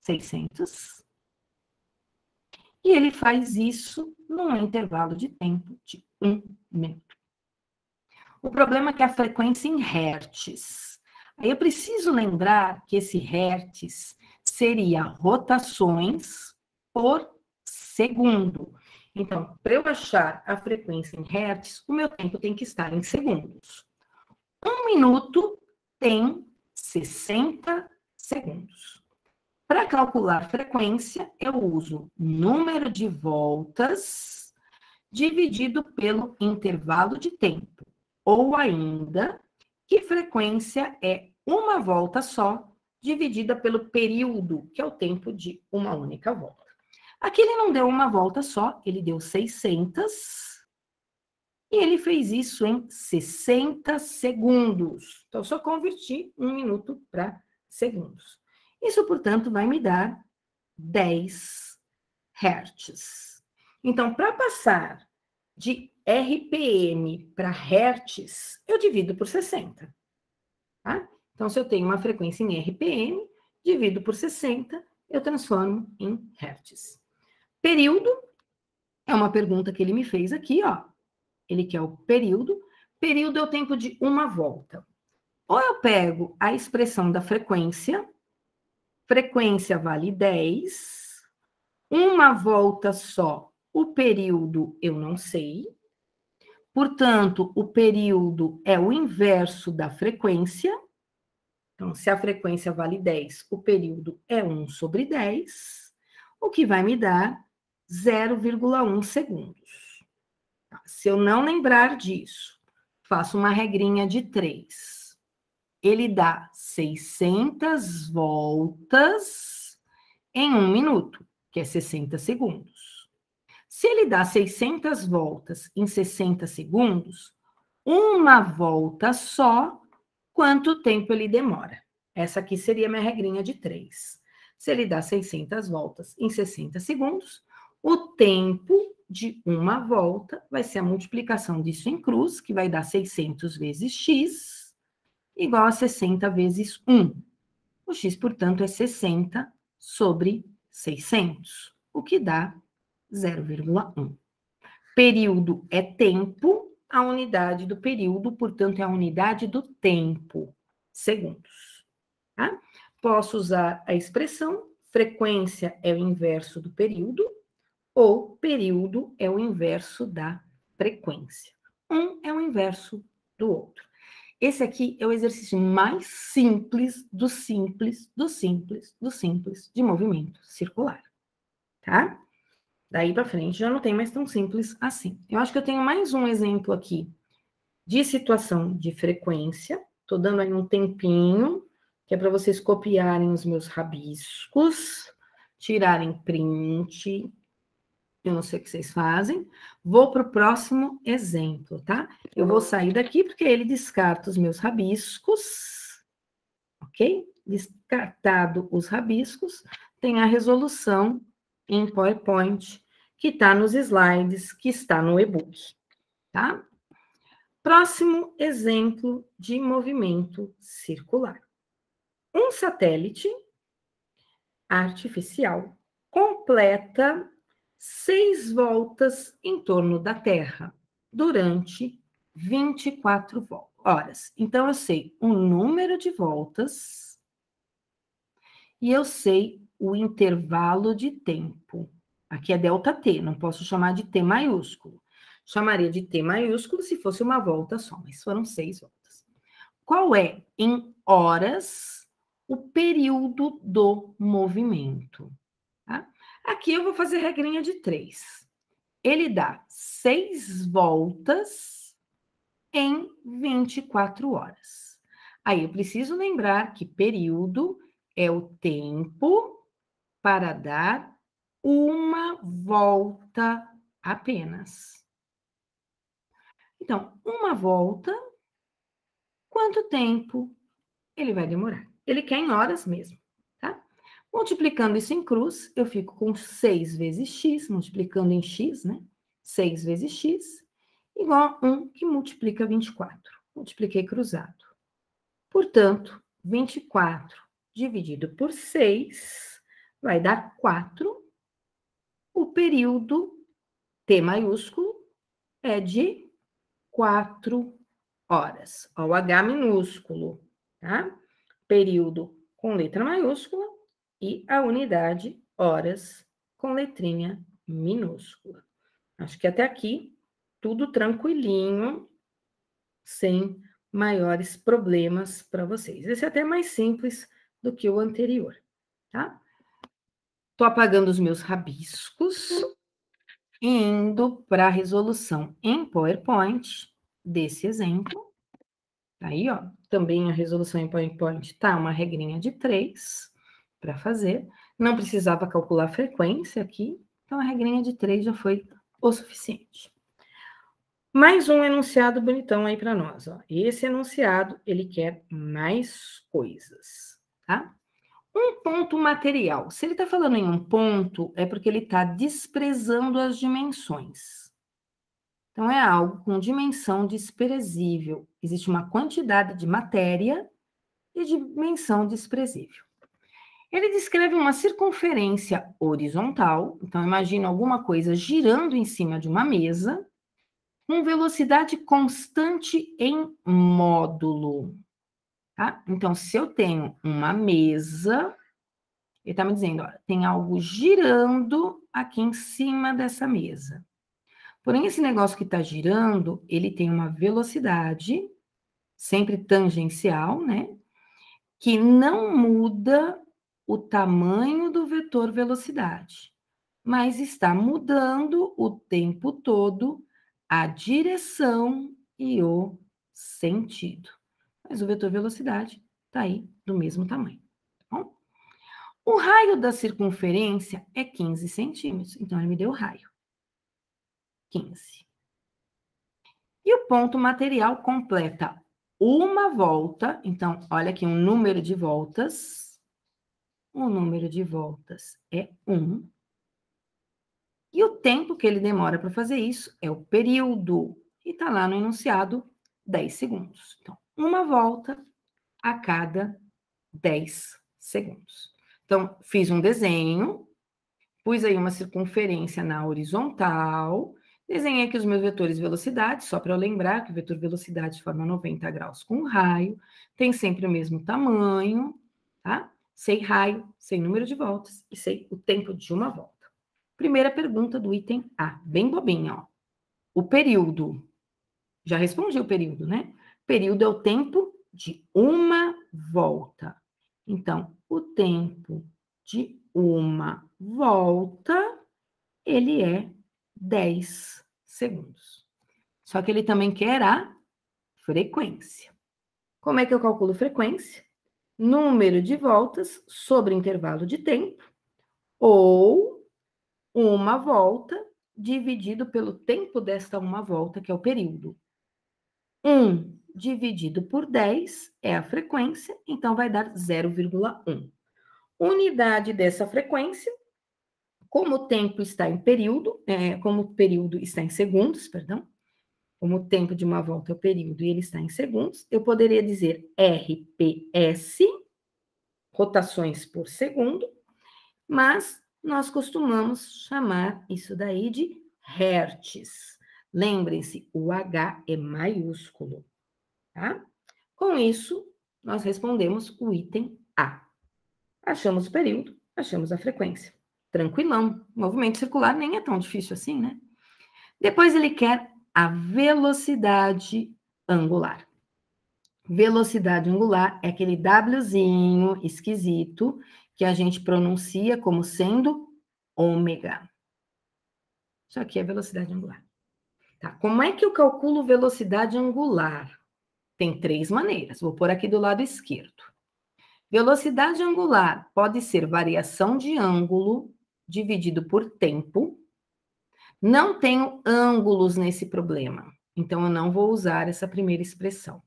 600, e ele faz isso num intervalo de tempo de 1 minuto. O problema é que a frequência em hertz. Aí eu preciso lembrar que esse hertz seria rotações por segundo. Então, para eu achar a frequência em hertz, o meu tempo tem que estar em segundos. 1 minuto tem 60 segundos. Para calcular frequência, eu uso número de voltas dividido pelo intervalo de tempo. Ou ainda, que frequência é uma volta só, dividida pelo período, que é o tempo de uma única volta. Aqui ele não deu uma volta só, ele deu 600, e ele fez isso em 60 segundos. Então, eu só converti 1 minuto para segundos. Isso, portanto, vai me dar 10 hertz. Então, para passar de RPM para hertz, eu divido por 60. Tá? Então, se eu tenho uma frequência em RPM, divido por 60, eu transformo em hertz. Período é uma pergunta que ele me fez aqui, ó. Ele quer o período. Período é o tempo de uma volta. Ou eu pego a expressão da frequência, frequência vale 10, uma volta só, o período eu não sei. Portanto, o período é o inverso da frequência. Então, se a frequência vale 10, o período é 1 sobre 10, o que vai me dar 0,1 segundos. Se eu não lembrar disso, faço uma regrinha de 3. Ele dá 600 voltas em 1 minuto, que é 60 segundos. Se ele dá 600 voltas em 60 segundos, uma volta só, quanto tempo ele demora? Essa aqui seria a minha regrinha de 3. Se ele dá 600 voltas em 60 segundos, o tempo de uma volta vai ser a multiplicação disso em cruz, que vai dar 600 vezes x, igual a 60 vezes 1. O x, portanto, é 60 sobre 600, o que dá 0,1. Período é tempo, a unidade do período, portanto, é a unidade do tempo, segundos. Tá? Posso usar a expressão frequência é o inverso do período, ou período é o inverso da frequência. Um é o inverso do outro. Esse aqui é o exercício mais simples do simples, do simples, do simples de movimento circular, tá? Daí para frente já não tem mais tão simples assim. Eu acho que eu tenho mais um exemplo aqui de situação de frequência. Estou dando aí um tempinho, que é para vocês copiarem os meus rabiscos, tirarem print. Eu não sei o que vocês fazem. Vou para o próximo exemplo, tá? Eu vou sair daqui porque ele descarta os meus rabiscos, ok? Descartado os rabiscos, tem a resolução em PowerPoint, que está nos slides, que está no e-book, tá? Próximo exemplo de movimento circular. Um satélite artificial completa 6 voltas em torno da Terra durante 24 horas. Então, eu sei o número de voltas e eu sei o intervalo de tempo. Aqui é ΔT, não posso chamar de T maiúsculo. Chamaria de T maiúsculo se fosse uma volta só, mas foram 6 voltas. Qual é, em horas, o período do movimento? Tá? Aqui eu vou fazer regrinha de 3. ele dá 6 voltas em 24 horas. Aí eu preciso lembrar que período é o tempo para dar uma volta apenas. Então, uma volta, quanto tempo ele vai demorar? Ele quer em horas mesmo, tá? Multiplicando isso em cruz, eu fico com 6 vezes x, multiplicando em x, né? 6 vezes x, igual a 1 que multiplica 24. Multipliquei cruzado. Portanto, 24 dividido por 6 vai dar 4. O período T maiúsculo é de 4 horas. Ó, o H minúsculo, tá? Período com letra maiúscula e a unidade horas com letrinha minúscula. Acho que até aqui tudo tranquilinho, sem maiores problemas para vocês. Esse é até mais simples do que o anterior, tá? Tô apagando os meus rabiscos e indo para a resolução em PowerPoint desse exemplo. Aí, ó, também a resolução em PowerPoint tá uma regrinha de 3 para fazer. Não precisava calcular a frequência aqui, então a regrinha de 3 já foi o suficiente. Mais um enunciado bonitão aí para nós, ó. Esse enunciado, ele quer mais coisas, tá? Um ponto material. Se ele está falando em um ponto, é porque ele está desprezando as dimensões. Então, é algo com dimensão desprezível. Existe uma quantidade de matéria e dimensão desprezível. Ele descreve uma circunferência horizontal. Então, imagina alguma coisa girando em cima de uma mesa, com velocidade constante em módulo. Tá? Então, se eu tenho uma mesa, ele está me dizendo, ó, tem algo girando aqui em cima dessa mesa. Porém, esse negócio que está girando, ele tem uma velocidade, sempre tangencial, né? Que não muda o tamanho do vetor velocidade, mas está mudando o tempo todo a direção e o sentido. Mas o vetor velocidade está aí do mesmo tamanho, tá bom? O raio da circunferência é 15 centímetros, então ele me deu o raio. 15. E o ponto material completa uma volta, então, olha aqui um número de voltas. O número de voltas é 1. E o tempo que ele demora para fazer isso é o período. E está lá no enunciado 10 segundos. Então, uma volta a cada 10 segundos. Então, fiz um desenho, pus aí uma circunferência na horizontal, desenhei aqui os meus vetores de velocidade, só para eu lembrar que o vetor velocidade forma 90 graus com o raio, tem sempre o mesmo tamanho, tá? Sei raio, sei número de voltas e sei o tempo de uma volta. Primeira pergunta do item A, bem bobinha, ó. O período. Já respondi o período, né? Período é o tempo de uma volta. Então, o tempo de uma volta, ele é 10 segundos. Só que ele também quer a frequência. Como é que eu calculo frequência? Número de voltas sobre intervalo de tempo, ou uma volta dividido pelo tempo desta uma volta, que é o período. 1 dividido por 10 é a frequência, então vai dar 0,1. Unidade dessa frequência, como o tempo está em período, como o período está em segundos, perdão, como o tempo de uma volta é o período e ele está em segundos, eu poderia dizer RPS, rotações por segundo, mas nós costumamos chamar isso daí de hertz. Lembrem-se, o H é maiúsculo, tá? Com isso, nós respondemos o item A. Achamos o período, achamos a frequência. Tranquilão. O movimento circular nem é tão difícil assim, né? Depois ele quer a velocidade angular. Velocidade angular é aquele Wzinho esquisito que a gente pronuncia como sendo ômega. Isso aqui é velocidade angular. Tá, como é que eu calculo velocidade angular? Tem 3 maneiras. Vou pôr aqui do lado esquerdo. Velocidade angular pode ser variação de ângulo dividido por tempo. Não tenho ângulos nesse problema, então eu não vou usar essa primeira expressão.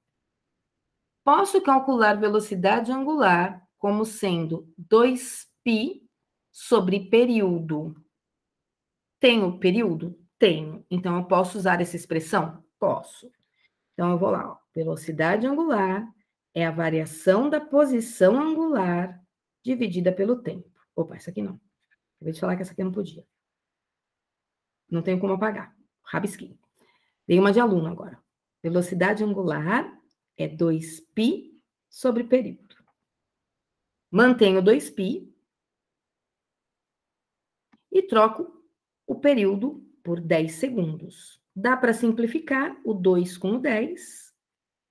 Posso calcular velocidade angular como sendo 2π sobre período. Tenho período? Tenho. Então, eu posso usar essa expressão? Posso. Então, eu vou lá. Ó. Velocidade angular é a variação da posição angular dividida pelo tempo. Opa, essa aqui não. Acabei de falar que essa aqui eu não podia. Não tenho como apagar. Rabisquinho. Dei uma de aluno agora. Velocidade angular é 2π sobre período. Mantenho 2π e troco o período por 10 segundos. Dá para simplificar o 2 com o 10.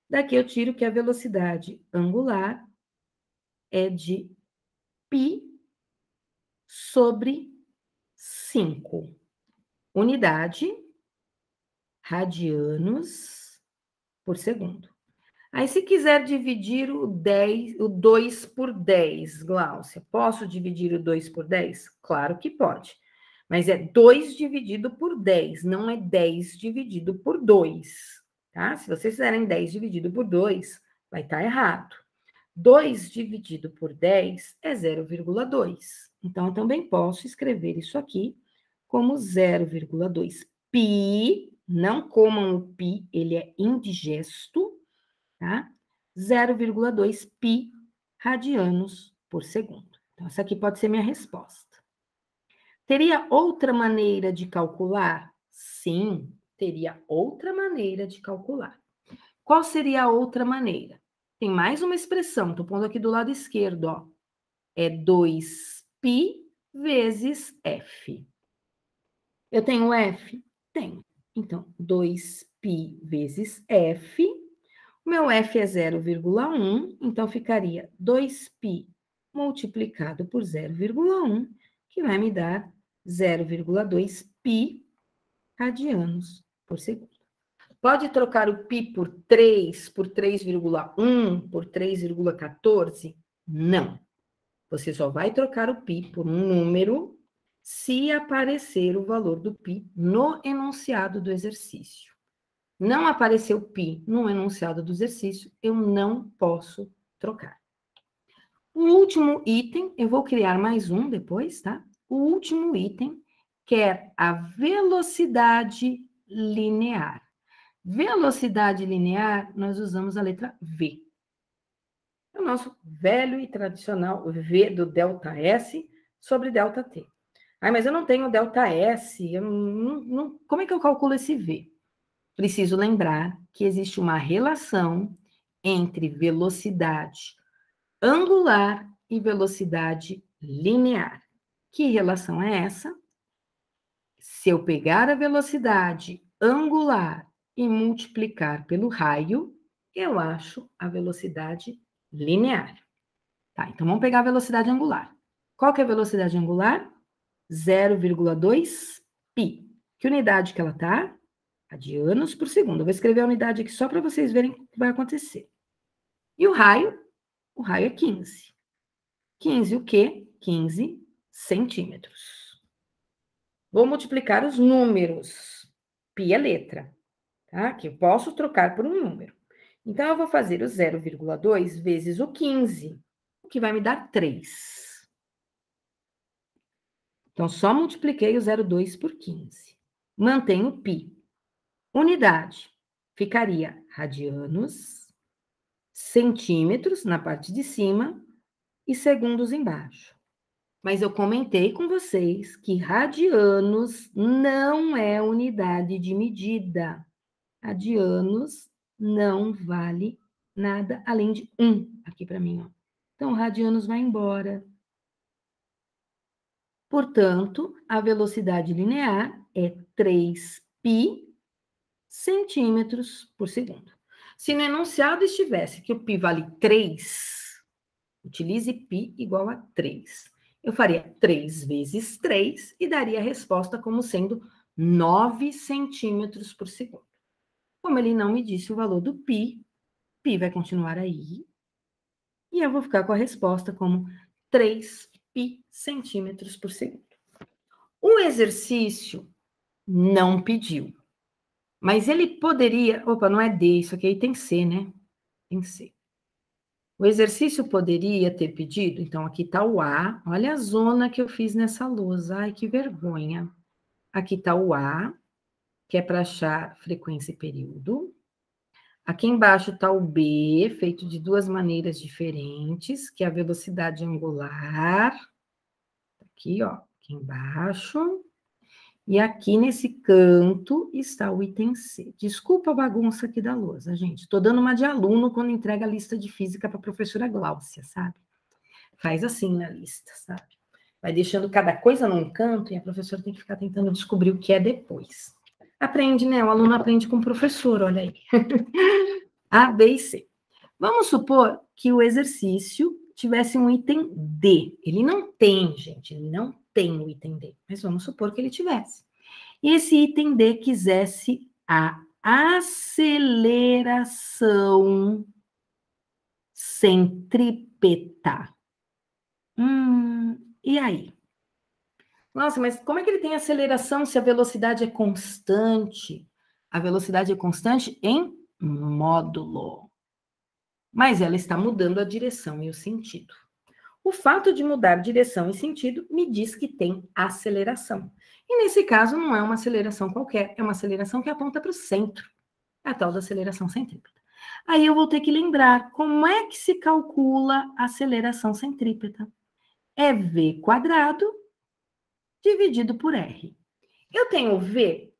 Daqui eu tiro que a velocidade angular é de π sobre 5. Unidade, radianos por segundo. Aí, se quiser dividir o 2 por 10, Gláucia, posso dividir o 2 por 10? Claro que pode. Mas é 2 dividido por 10, não é 10 dividido por 2, tá? Se vocês fizerem 10 dividido por 2, vai estar errado. 2 dividido por 10 é 0,2. Então, eu também posso escrever isso aqui como 0,2 π, não comam o π, ele é indigesto, tá? 0,2 π radianos por segundo. Então, essa aqui pode ser minha resposta. Teria outra maneira de calcular? Sim, teria outra maneira de calcular. Qual seria a outra maneira? Tem mais uma expressão, estou pondo aqui do lado esquerdo, ó. É 2π vezes f. Eu tenho f? Tenho. Então, 2π vezes f. O meu f é 0,1, então ficaria 2π multiplicado por 0,1, que vai me dar 0,2 π radianos por segundo. Pode trocar o π por 3, por 3,1, por 3,14? Não. Você só vai trocar o π por um número se aparecer o valor do π no enunciado do exercício. Não apareceu π no enunciado do exercício, eu não posso trocar. O último item, eu vou criar mais um depois, tá? O último item, que é a velocidade linear. Velocidade linear, nós usamos a letra V. É o nosso velho e tradicional V do ΔS sobre ΔT. Ah, mas eu não tenho ΔS, como é que eu calculo esse V? Preciso lembrar que existe uma relação entre velocidade angular e velocidade linear. Que relação é essa? Se eu pegar a velocidade angular e multiplicar pelo raio, eu acho a velocidade linear. Tá, então vamos pegar a velocidade angular. Qual que é a velocidade angular? 0,2 π. Que unidade que ela tá? Radianos por segundo. Eu vou escrever a unidade aqui só para vocês verem o que vai acontecer. E o raio? O raio é 15. 15 o quê? 15 centímetros. Vou multiplicar os números. Π é letra, tá? Que eu posso trocar por um número. Então, eu vou fazer o 0,2 vezes o 15, o que vai me dar 3. Então, só multipliquei o 0,2 por 15. Mantenho o π. Unidade ficaria radianos, centímetros na parte de cima e segundos embaixo. Mas eu comentei com vocês que radianos não é unidade de medida. Radianos não vale nada além de 1 aqui para mim, ó. Então, radianos vai embora. Portanto, a velocidade linear é 3π centímetros por segundo. Se no enunciado estivesse que o π vale 3, utilize π igual a 3. Eu faria 3 vezes 3 e daria a resposta como sendo 9 centímetros por segundo. Como ele não me disse o valor do π vai continuar aí, e eu vou ficar com a resposta como 3 π centímetros por segundo. O exercício não pediu, mas ele poderia... Opa, não é D, isso aqui tem C, né? Tem C. O exercício poderia ter pedido, então aqui está o A, olha a zona que eu fiz nessa lousa, ai que vergonha. Aqui está o A, que é para achar frequência e período. Aqui embaixo está o B, feito de duas maneiras diferentes, que é a velocidade angular. Aqui, ó, aqui embaixo. E aqui nesse canto está o item C. Desculpa a bagunça aqui da lousa, gente. Estou dando uma de aluno quando entrega a lista de física para a professora Gláucia, sabe? Faz assim na lista, sabe? Vai deixando cada coisa num canto e a professora tem que ficar tentando descobrir o que é depois. Aprende, né? O aluno aprende com o professor, olha aí. A, B e C. Vamos supor que o exercício tivesse um item D. Ele não tem, gente, ele não tem o item D, mas vamos supor que ele tivesse. E esse item D quisesse a aceleração centrípeta. E aí? Nossa, mas como é que ele tem aceleração se a velocidade é constante? A velocidade é constante em módulo. Mas ela está mudando a direção e o sentido. O fato de mudar direção e sentido me diz que tem aceleração. E nesse caso não é uma aceleração qualquer, é uma aceleração que aponta para o centro. É a tal da aceleração centrípeta. Aí eu vou ter que lembrar como é que se calcula a aceleração centrípeta. É V quadrado dividido por R. Eu tenho V?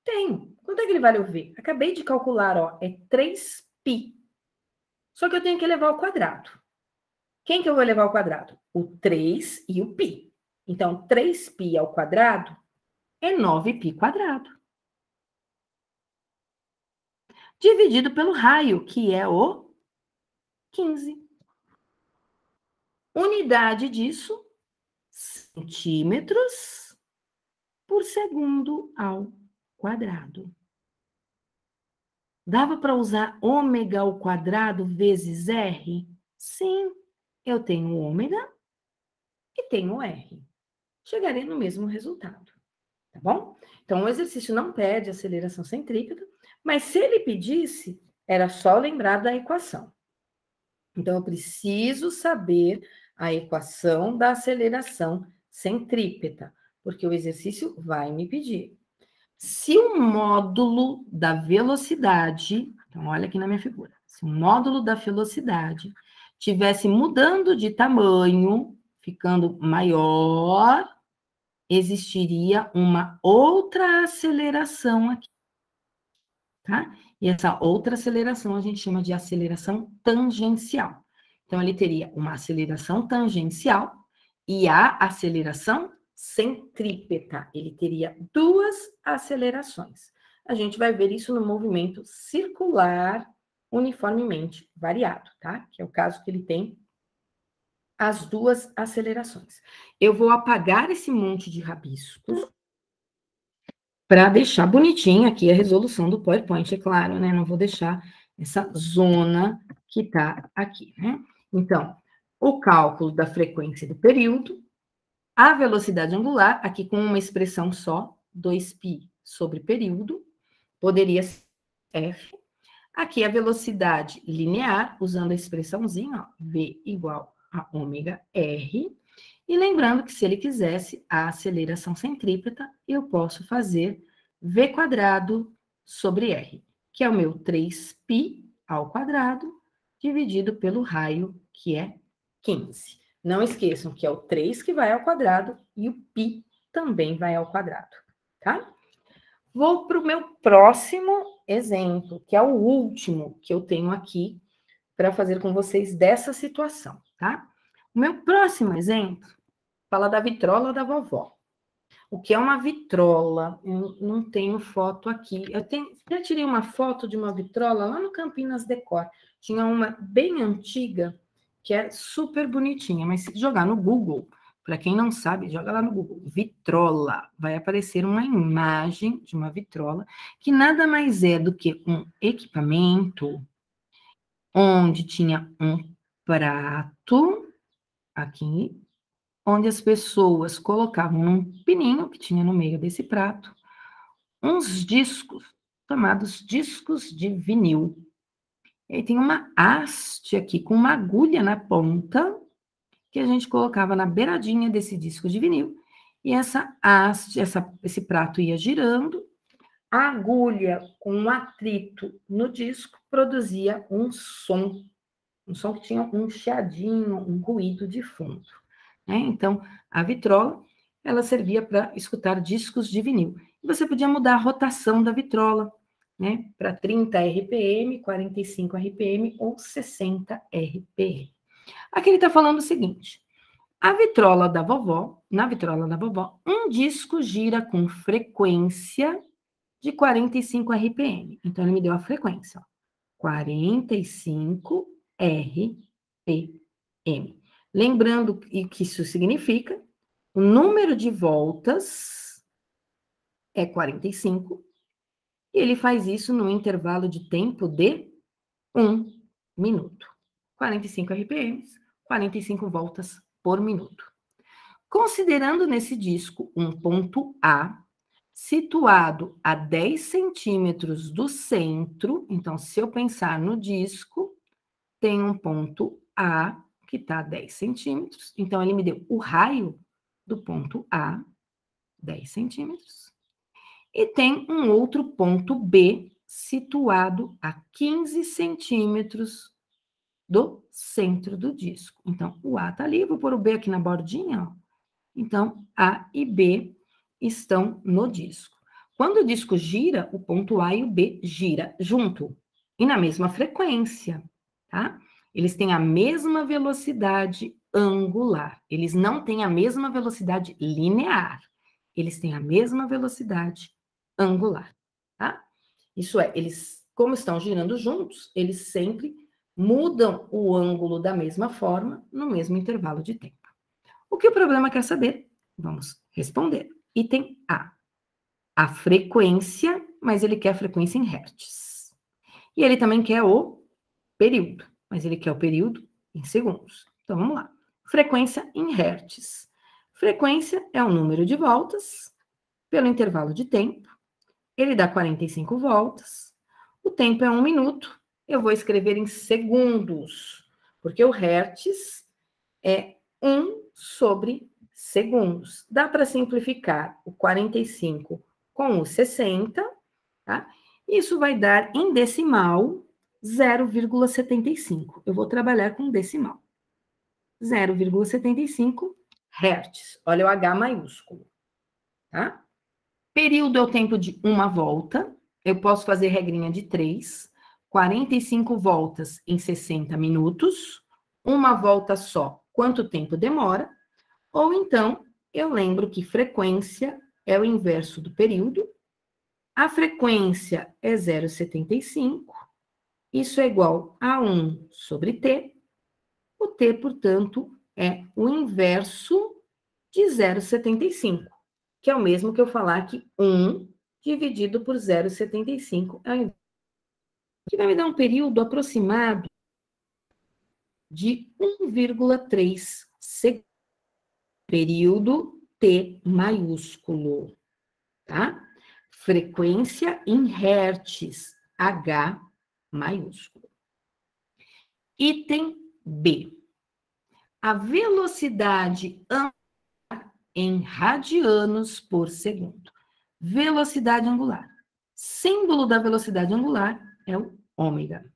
Tenho. Quanto é que ele vale o V? Acabei de calcular, ó, é 3π. Só que eu tenho que elevar ao quadrado. Quem que eu vou elevar ao quadrado? O 3 e o π. Então, 3π ao quadrado é 9π quadrado. Dividido pelo raio, que é o 15. Unidade disso, centímetros por segundo ao quadrado. Dava para usar ômega ao quadrado vezes R? Sim, eu tenho ômega e tenho R. Chegarei no mesmo resultado, tá bom? Então, o exercício não pede aceleração centrípeta, mas se ele pedisse, era só lembrar da equação. Então, eu preciso saber a equação da aceleração centrípeta, porque o exercício vai me pedir. Se o módulo da velocidade, então olha aqui na minha figura, se o módulo da velocidade tivesse mudando de tamanho, ficando maior, existiria uma outra aceleração aqui, tá? E essa outra aceleração a gente chama de aceleração tangencial. Então, ele teria uma aceleração tangencial e a aceleração centrípeta. Ele teria duas acelerações. A gente vai ver isso no movimento circular uniformemente variado, tá? Que é o caso que ele tem as duas acelerações. Eu vou apagar esse monte de rabiscos para deixar bonitinho aqui a resolução do PowerPoint, é claro, né? Não vou deixar essa zona que está aqui, né? Então, o cálculo da frequência do período, a velocidade angular, aqui com uma expressão só, 2π sobre período, poderia ser F. Aqui a velocidade linear, usando a expressãozinha, ó, V igual a ômega R. E lembrando que se ele quisesse a aceleração centrípeta, eu posso fazer V quadrado sobre R, que é o meu 3π ao quadrado, dividido pelo raio, que é 15. Não esqueçam que é o 3 que vai ao quadrado e o π também vai ao quadrado, tá? Vou para o meu próximo exemplo, que é o último que eu tenho aqui para fazer com vocês dessa situação, tá? O meu próximo exemplo fala da vitrola da vovó. O que é uma vitrola? Eu não tenho foto aqui. Já tirei uma foto de uma vitrola lá no Campinas Decor. Tinha uma bem antiga, que é super bonitinha, mas se jogar no Google, Para quem não sabe, joga lá no Google, vitrola. Vai aparecer uma imagem de uma vitrola, que nada mais é do que um equipamento onde tinha um prato, aqui, onde as pessoas colocavam num pininho que tinha no meio desse prato, uns discos, chamados discos de vinil. E aí tem uma haste aqui com uma agulha na ponta, que a gente colocava na beiradinha desse disco de vinil, e essa haste, esse prato ia girando, a agulha com um atrito no disco produzia um som que tinha um chiadinho, um ruído de fundo. Né? Então, a vitrola, ela servia para escutar discos de vinil. E você podia mudar a rotação da vitrola, né? Para 30 RPM, 45 RPM ou 60 RPM. Aqui ele está falando o seguinte: na vitrola da vovó, um disco gira com frequência de 45 RPM. Então, ele me deu a frequência, ó, 45 RPM. Lembrando que isso significa o número de voltas é 45, e ele faz isso no intervalo de tempo de 1 minuto. 45 RPM, 45 voltas por minuto. Considerando nesse disco um ponto A, situado a 10 centímetros do centro, então, se eu pensar no disco, tem um ponto A, que está a 10 centímetros, então, ele me deu o raio do ponto A, 10 centímetros, e tem um outro ponto B, situado a 15 centímetros do centro do disco. Então, o A está ali, vou pôr o B aqui na bordinha, ó. Então, A e B estão no disco. Quando o disco gira, o ponto A e o B gira junto e na mesma frequência, tá? Eles têm a mesma velocidade angular. Eles não têm a mesma velocidade linear. Eles têm a mesma velocidade angular, tá? Isso é, eles, como estão girando juntos, eles sempre mudam o ângulo da mesma forma no mesmo intervalo de tempo. O que o problema quer saber? Vamos responder. Item A. A frequência, mas ele quer a frequência em hertz. E ele também quer o período, mas ele quer o período em segundos. Então, vamos lá. Frequência em hertz. Frequência é o número de voltas pelo intervalo de tempo. Ele dá 45 voltas. O tempo é 1 minuto. Eu vou escrever em segundos, porque o hertz é 1 sobre segundos. Dá para simplificar o 45 com o 60, tá? Isso vai dar, em decimal, 0,75. Eu vou trabalhar com decimal. 0,75 Hz. Olha o H maiúsculo, tá? Período é o tempo de uma volta. Eu posso fazer regrinha de 3. 45 voltas em 60 minutos. Uma volta só, quanto tempo demora? Ou então, eu lembro que frequência é o inverso do período. A frequência é 0,75. Isso é igual a 1 sobre t. O t, portanto, é o inverso de 0,75, que é o mesmo que eu falar que 1 dividido por 0,75 é o inverso, que vai me dar um período aproximado de 1,3 segundos. Período T maiúsculo, tá? Frequência em hertz, H maiúsculo. Item B. A velocidade angular em radianos por segundo. Velocidade angular. Símbolo da velocidade angular é o ômega.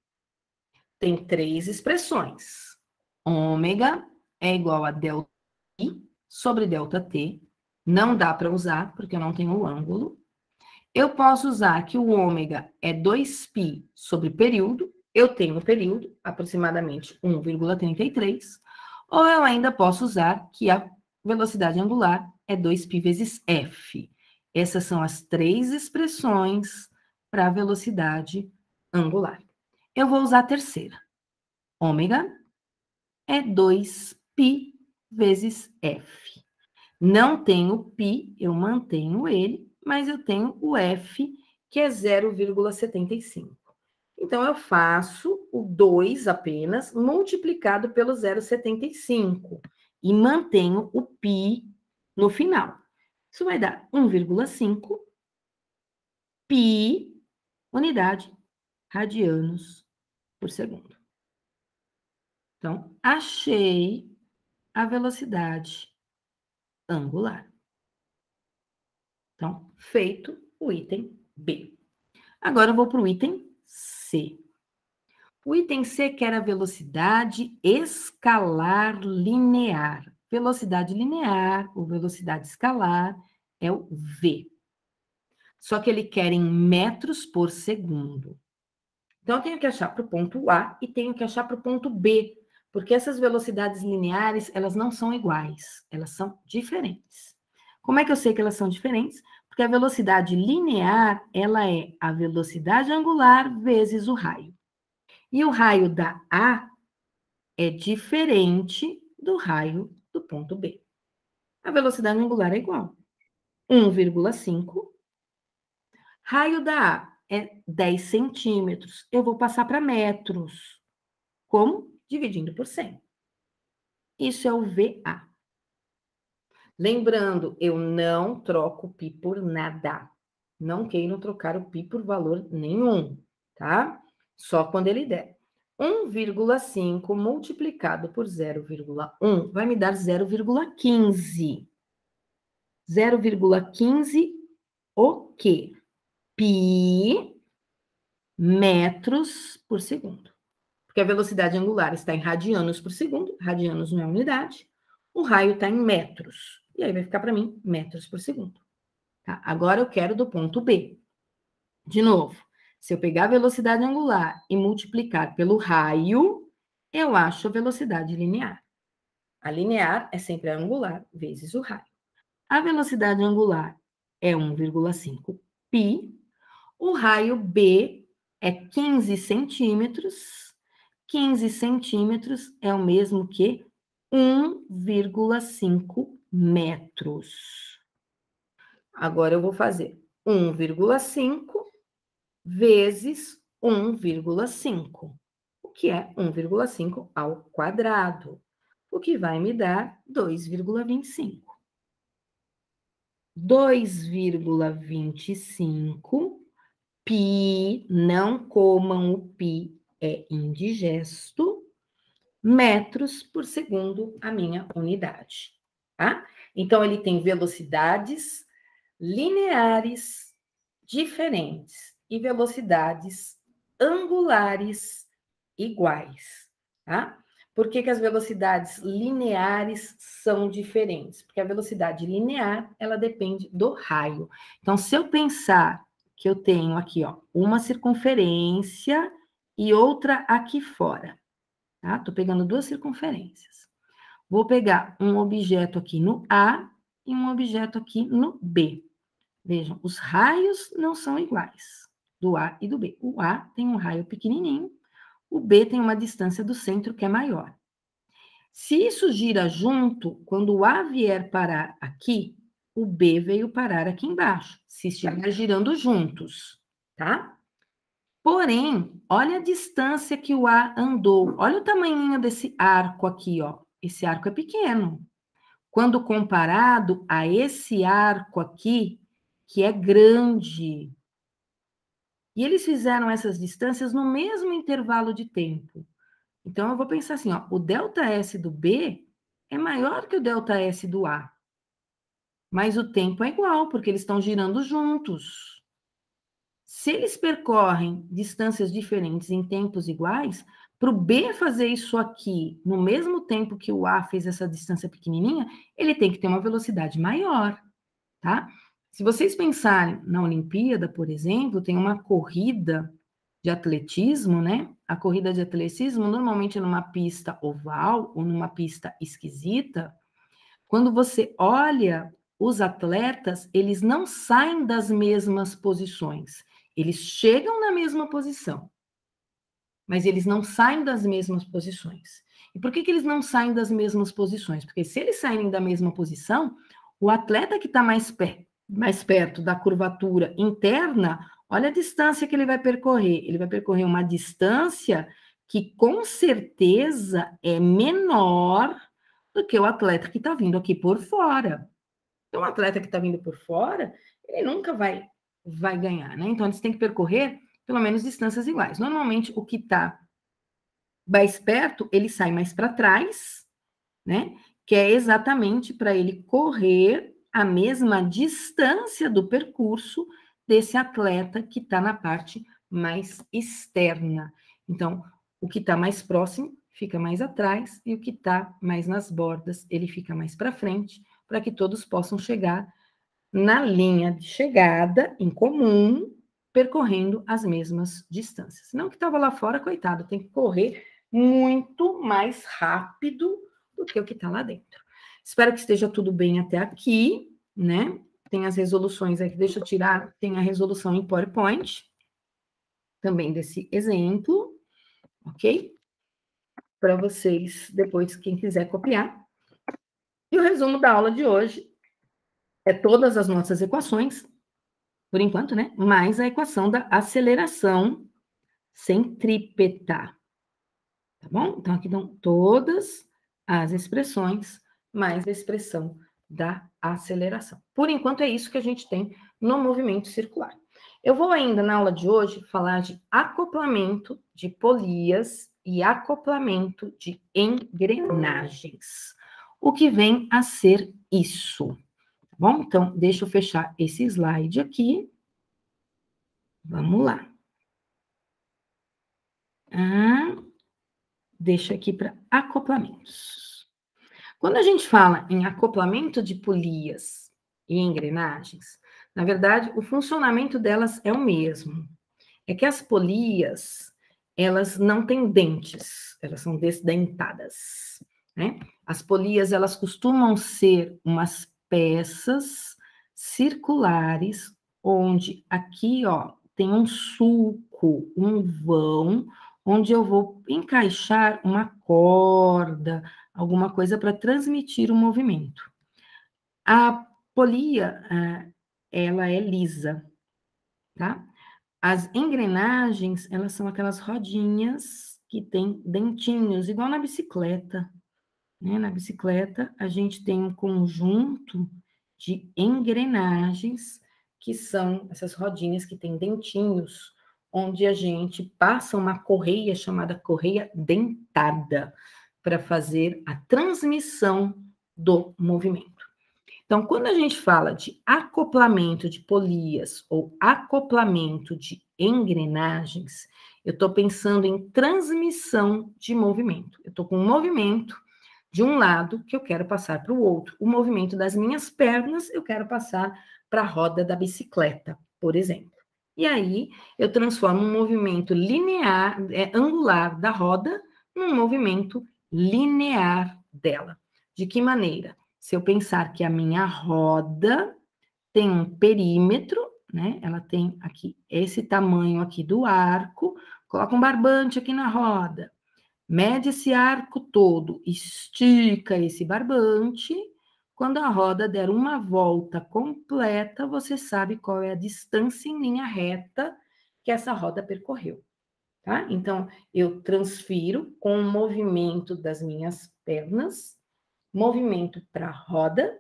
Tem 3 expressões. Ômega é igual a delta I sobre ΔT, não dá para usar, porque eu não tenho o ângulo. Eu posso usar que o ômega é 2π sobre período, eu tenho o período, aproximadamente 1,33, ou eu ainda posso usar que a velocidade angular é 2π vezes f. Essas são as 3 expressões para a velocidade angular. Eu vou usar a terceira. Ômega é 2π vezes F. Não tenho π, eu mantenho ele, mas eu tenho o F, que é 0,75. Então, eu faço o 2 apenas, multiplicado pelo 0,75, e mantenho o π no final. Isso vai dar 1,5 π unidade radianos por segundo. Então, achei a velocidade angular. Então, feito o item B. Agora eu vou para o item C. O item C quer a velocidade escalar linear. Velocidade linear ou velocidade escalar é o V. Só que ele quer em metros por segundo. Então, eu tenho que achar para o ponto A e tenho que achar para o ponto B, porque essas velocidades lineares, elas não são iguais, elas são diferentes. Como é que eu sei que elas são diferentes? Porque a velocidade linear, ela é a velocidade angular vezes o raio. E o raio da A é diferente do raio do ponto B. A velocidade angular é igual. 1,5. Raio da A é 10 centímetros. Eu vou passar para metros. Como? Dividindo por 100. Isso é o VA. Lembrando, eu não troco o π por nada. Não queiram trocar o π por valor nenhum, tá? Só quando ele der. 1,5 multiplicado por 0,1 vai me dar 0,15. 0,15 o quê? Π metros por segundo. Porque a velocidade angular está em radianos por segundo, radianos não é unidade, o raio está em metros. E aí vai ficar para mim metros por segundo. Tá? Agora eu quero do ponto B. De novo, se eu pegar a velocidade angular e multiplicar pelo raio, eu acho a velocidade linear. A linear é sempre a angular vezes o raio. A velocidade angular é 1,5 π. O raio B é 15 centímetros. 15 centímetros é o mesmo que 1,5 metros. Agora eu vou fazer 1,5 vezes 1,5, o que é 1,5 ao quadrado, o que vai me dar 2,25. 2,25 π, não comam o π, é indigesto, metros por segundo, a minha unidade, tá? Então, ele tem velocidades lineares diferentes e velocidades angulares iguais, tá? Por que as velocidades lineares são diferentes? Porque a velocidade linear, ela depende do raio. Então, se eu pensar que eu tenho aqui, ó, uma circunferência e outra aqui fora, tá? Tô pegando duas circunferências. Vou pegar um objeto aqui no A e um objeto aqui no B. Vejam, os raios não são iguais, do A e do B. O A tem um raio pequenininho, o B tem uma distância do centro que é maior. Se isso gira junto, quando o A vier parar aqui, o B veio parar aqui embaixo, se estiver girando juntos, tá? Porém, olha a distância que o A andou. Olha o tamanhinho desse arco aqui, ó. Esse arco é pequeno. Quando comparado a esse arco aqui, que é grande. E eles fizeram essas distâncias no mesmo intervalo de tempo. Então, eu vou pensar assim, ó, o ΔS do B é maior que o ΔS do A. Mas o tempo é igual, porque eles estão girando juntos. Se eles percorrem distâncias diferentes em tempos iguais, para o B fazer isso aqui no mesmo tempo que o A fez essa distância pequenininha, ele tem que ter uma velocidade maior, tá? Se vocês pensarem na Olimpíada, por exemplo, tem uma corrida de atletismo, né? A corrida de atletismo normalmente é numa pista oval ou numa pista esquisita. Quando você olha os atletas, eles não saem das mesmas posições. Eles chegam na mesma posição, mas eles não saem das mesmas posições. E por que eles não saem das mesmas posições? Porque se eles saírem da mesma posição, o atleta que está mais perto da curvatura interna, olha a distância que ele vai percorrer. Ele vai percorrer uma distância que com certeza é menor do que o atleta que está vindo aqui por fora. Então, o atleta que está vindo por fora, ele nunca vai ganhar, né? Então, eles têm que percorrer pelo menos distâncias iguais. Normalmente, o que está mais perto, ele sai mais para trás, né? Que é exatamente para ele correr a mesma distância do percurso desse atleta que está na parte mais externa. Então, o que está mais próximo fica mais atrás e o que está mais nas bordas, ele fica mais para frente, para que todos possam chegar na linha de chegada em comum, percorrendo as mesmas distâncias. Não que estava lá fora, coitado, tem que correr muito mais rápido do que o que está lá dentro. Espero que esteja tudo bem até aqui, né? Tem as resoluções aqui, deixa eu tirar, tem a resolução em PowerPoint, também desse exemplo, ok? Para vocês, depois, quem quiser copiar. E o resumo da aula de hoje é todas as nossas equações, por enquanto, né? Mais a equação da aceleração centrípeta. Tá bom? Então, aqui estão todas as expressões, mais a expressão da aceleração. Por enquanto, é isso que a gente tem no movimento circular. Eu vou ainda, na aula de hoje, falar de acoplamento de polias e acoplamento de engrenagens. O que vem a ser isso? Tá bom? Então, deixa eu fechar esse slide aqui. Vamos lá. Deixa aqui para acoplamentos. Quando a gente fala em acoplamento de polias e engrenagens, na verdade, o funcionamento delas é o mesmo. É que as polias, elas não têm dentes, elas são desdentadas, né? As polias, elas costumam ser umas peças circulares, onde aqui, ó, tem um sulco, um vão, onde eu vou encaixar uma corda, alguma coisa para transmitir o movimento. A polia, ela é lisa, tá? As engrenagens, elas são aquelas rodinhas que têm dentinhos, igual na bicicleta, né? Na bicicleta, a gente tem um conjunto de engrenagens, que são essas rodinhas que têm dentinhos, onde a gente passa uma correia chamada correia dentada, para fazer a transmissão do movimento. Então, quando a gente fala de acoplamento de polias ou acoplamento de engrenagens, eu estou pensando em transmissão de movimento. Eu estou com um movimento de um lado que eu quero passar para o outro. O movimento das minhas pernas eu quero passar para a roda da bicicleta, por exemplo. E aí eu transformo um movimento linear, angular da roda, num movimento linear dela. De que maneira? Se eu pensar que a minha roda tem um perímetro, né? Ela tem aqui esse tamanho aqui do arco, coloca um barbante aqui na roda, mede esse arco todo, estica esse barbante. Quando a roda der uma volta completa, você sabe qual é a distância em linha reta que essa roda percorreu, tá? Então, eu transfiro com o movimento das minhas pernas, movimento para a roda,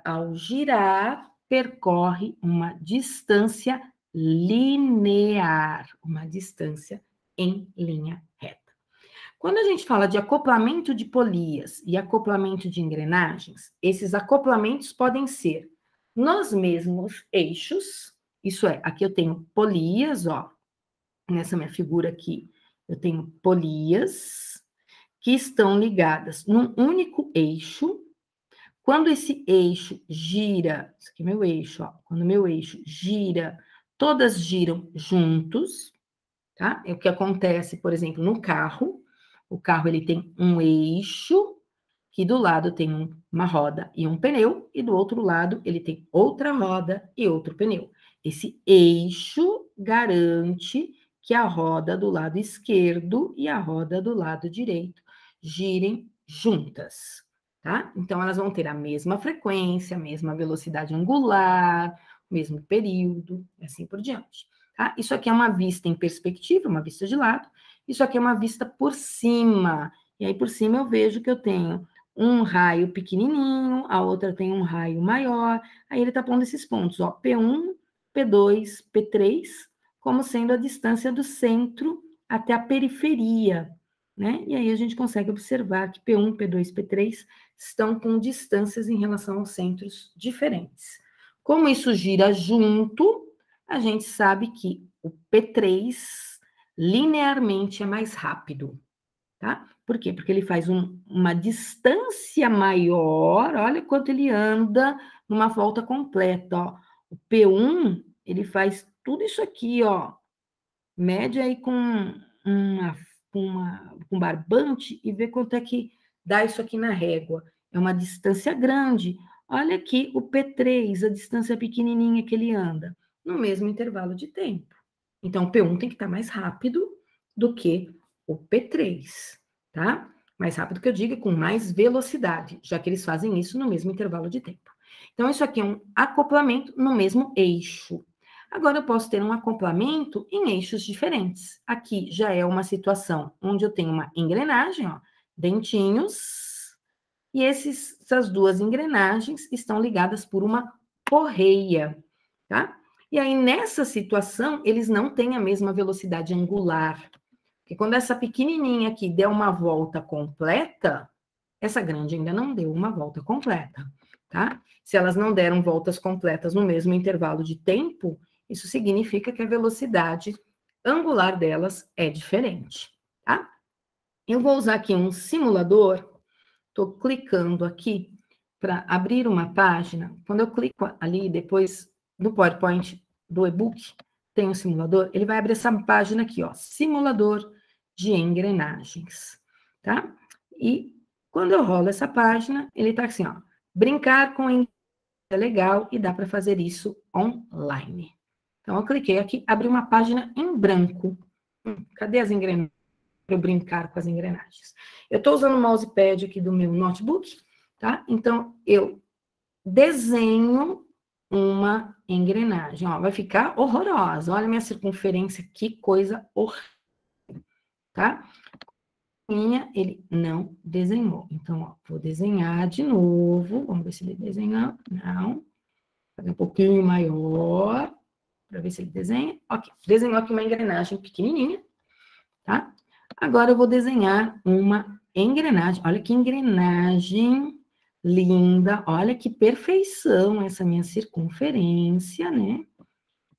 ao girar, percorre uma distância linear, uma distância em linha reta. Quando a gente fala de acoplamento de polias e acoplamento de engrenagens, esses acoplamentos podem ser nos mesmos eixos, isso é, aqui eu tenho polias, ó, nessa minha figura aqui, eu tenho polias que estão ligadas num único eixo. Quando esse eixo gira, isso aqui é meu eixo, ó, quando o meu eixo gira, todas giram juntos, tá? É o que acontece, por exemplo, no carro. O carro, ele tem um eixo, que do lado tem uma roda e um pneu, e do outro lado ele tem outra roda e outro pneu. Esse eixo garante que a roda do lado esquerdo e a roda do lado direito girem juntas, tá? Então, elas vão ter a mesma frequência, a mesma velocidade angular, mesmo período, e assim por diante, tá? Isso aqui é uma vista em perspectiva, uma vista de lado. Isso aqui é uma vista por cima. E aí, por cima, eu vejo que eu tenho um raio pequenininho, a outra tem um raio maior. Aí, ele está pondo esses pontos, ó, P1, P2, P3, como sendo a distância do centro até a periferia, né? E aí, a gente consegue observar que P1, P2, P3 estão com distâncias em relação aos centros diferentes. Como isso gira junto, a gente sabe que o P3 linearmente é mais rápido, tá? Por quê? Porque ele faz uma distância maior, olha quanto ele anda numa volta completa, ó. O P1, ele faz tudo isso aqui, ó, mede aí com um barbante e vê quanto é que dá isso aqui na régua. É uma distância grande. Olha aqui o P3, a distância pequenininha que ele anda, no mesmo intervalo de tempo. Então, o P1 tem que estar mais rápido do que o P3, tá? Mais rápido que eu diga, com mais velocidade, já que eles fazem isso no mesmo intervalo de tempo. Então, isso aqui é um acoplamento no mesmo eixo. Agora, eu posso ter um acoplamento em eixos diferentes. Aqui já é uma situação onde eu tenho uma engrenagem, ó, dentinhos, e essas duas engrenagens estão ligadas por uma correia, tá? E aí, nessa situação, eles não têm a mesma velocidade angular. Porque quando essa pequenininha aqui der uma volta completa, essa grande ainda não deu uma volta completa, tá? Se elas não deram voltas completas no mesmo intervalo de tempo, isso significa que a velocidade angular delas é diferente, tá? Eu vou usar aqui um simulador, estou clicando aqui para abrir uma página. Quando eu clico ali, depois no PowerPoint do e-book, tem um simulador, ele vai abrir essa página aqui, ó, simulador de engrenagens, tá? E quando eu rolo essa página, ele tá assim, ó, brincar com engrenagens é legal e dá para fazer isso online. Então, eu cliquei aqui, abri uma página em branco. Cadê as engrenagens? Para eu brincar com as engrenagens. Eu estou usando o mousepad aqui do meu notebook, tá? Então, eu desenho uma engrenagem. Ó, vai ficar horrorosa. Olha a minha circunferência, que coisa horrível, tá? Ele não desenhou. Então, ó, vou desenhar de novo. Vamos ver se ele desenhou. Não. Fazer um pouquinho maior, para ver se ele desenha. Ok, desenhou aqui uma engrenagem pequenininha, tá? Agora eu vou desenhar uma engrenagem. Olha que engrenagem linda. Olha que perfeição essa minha circunferência, né?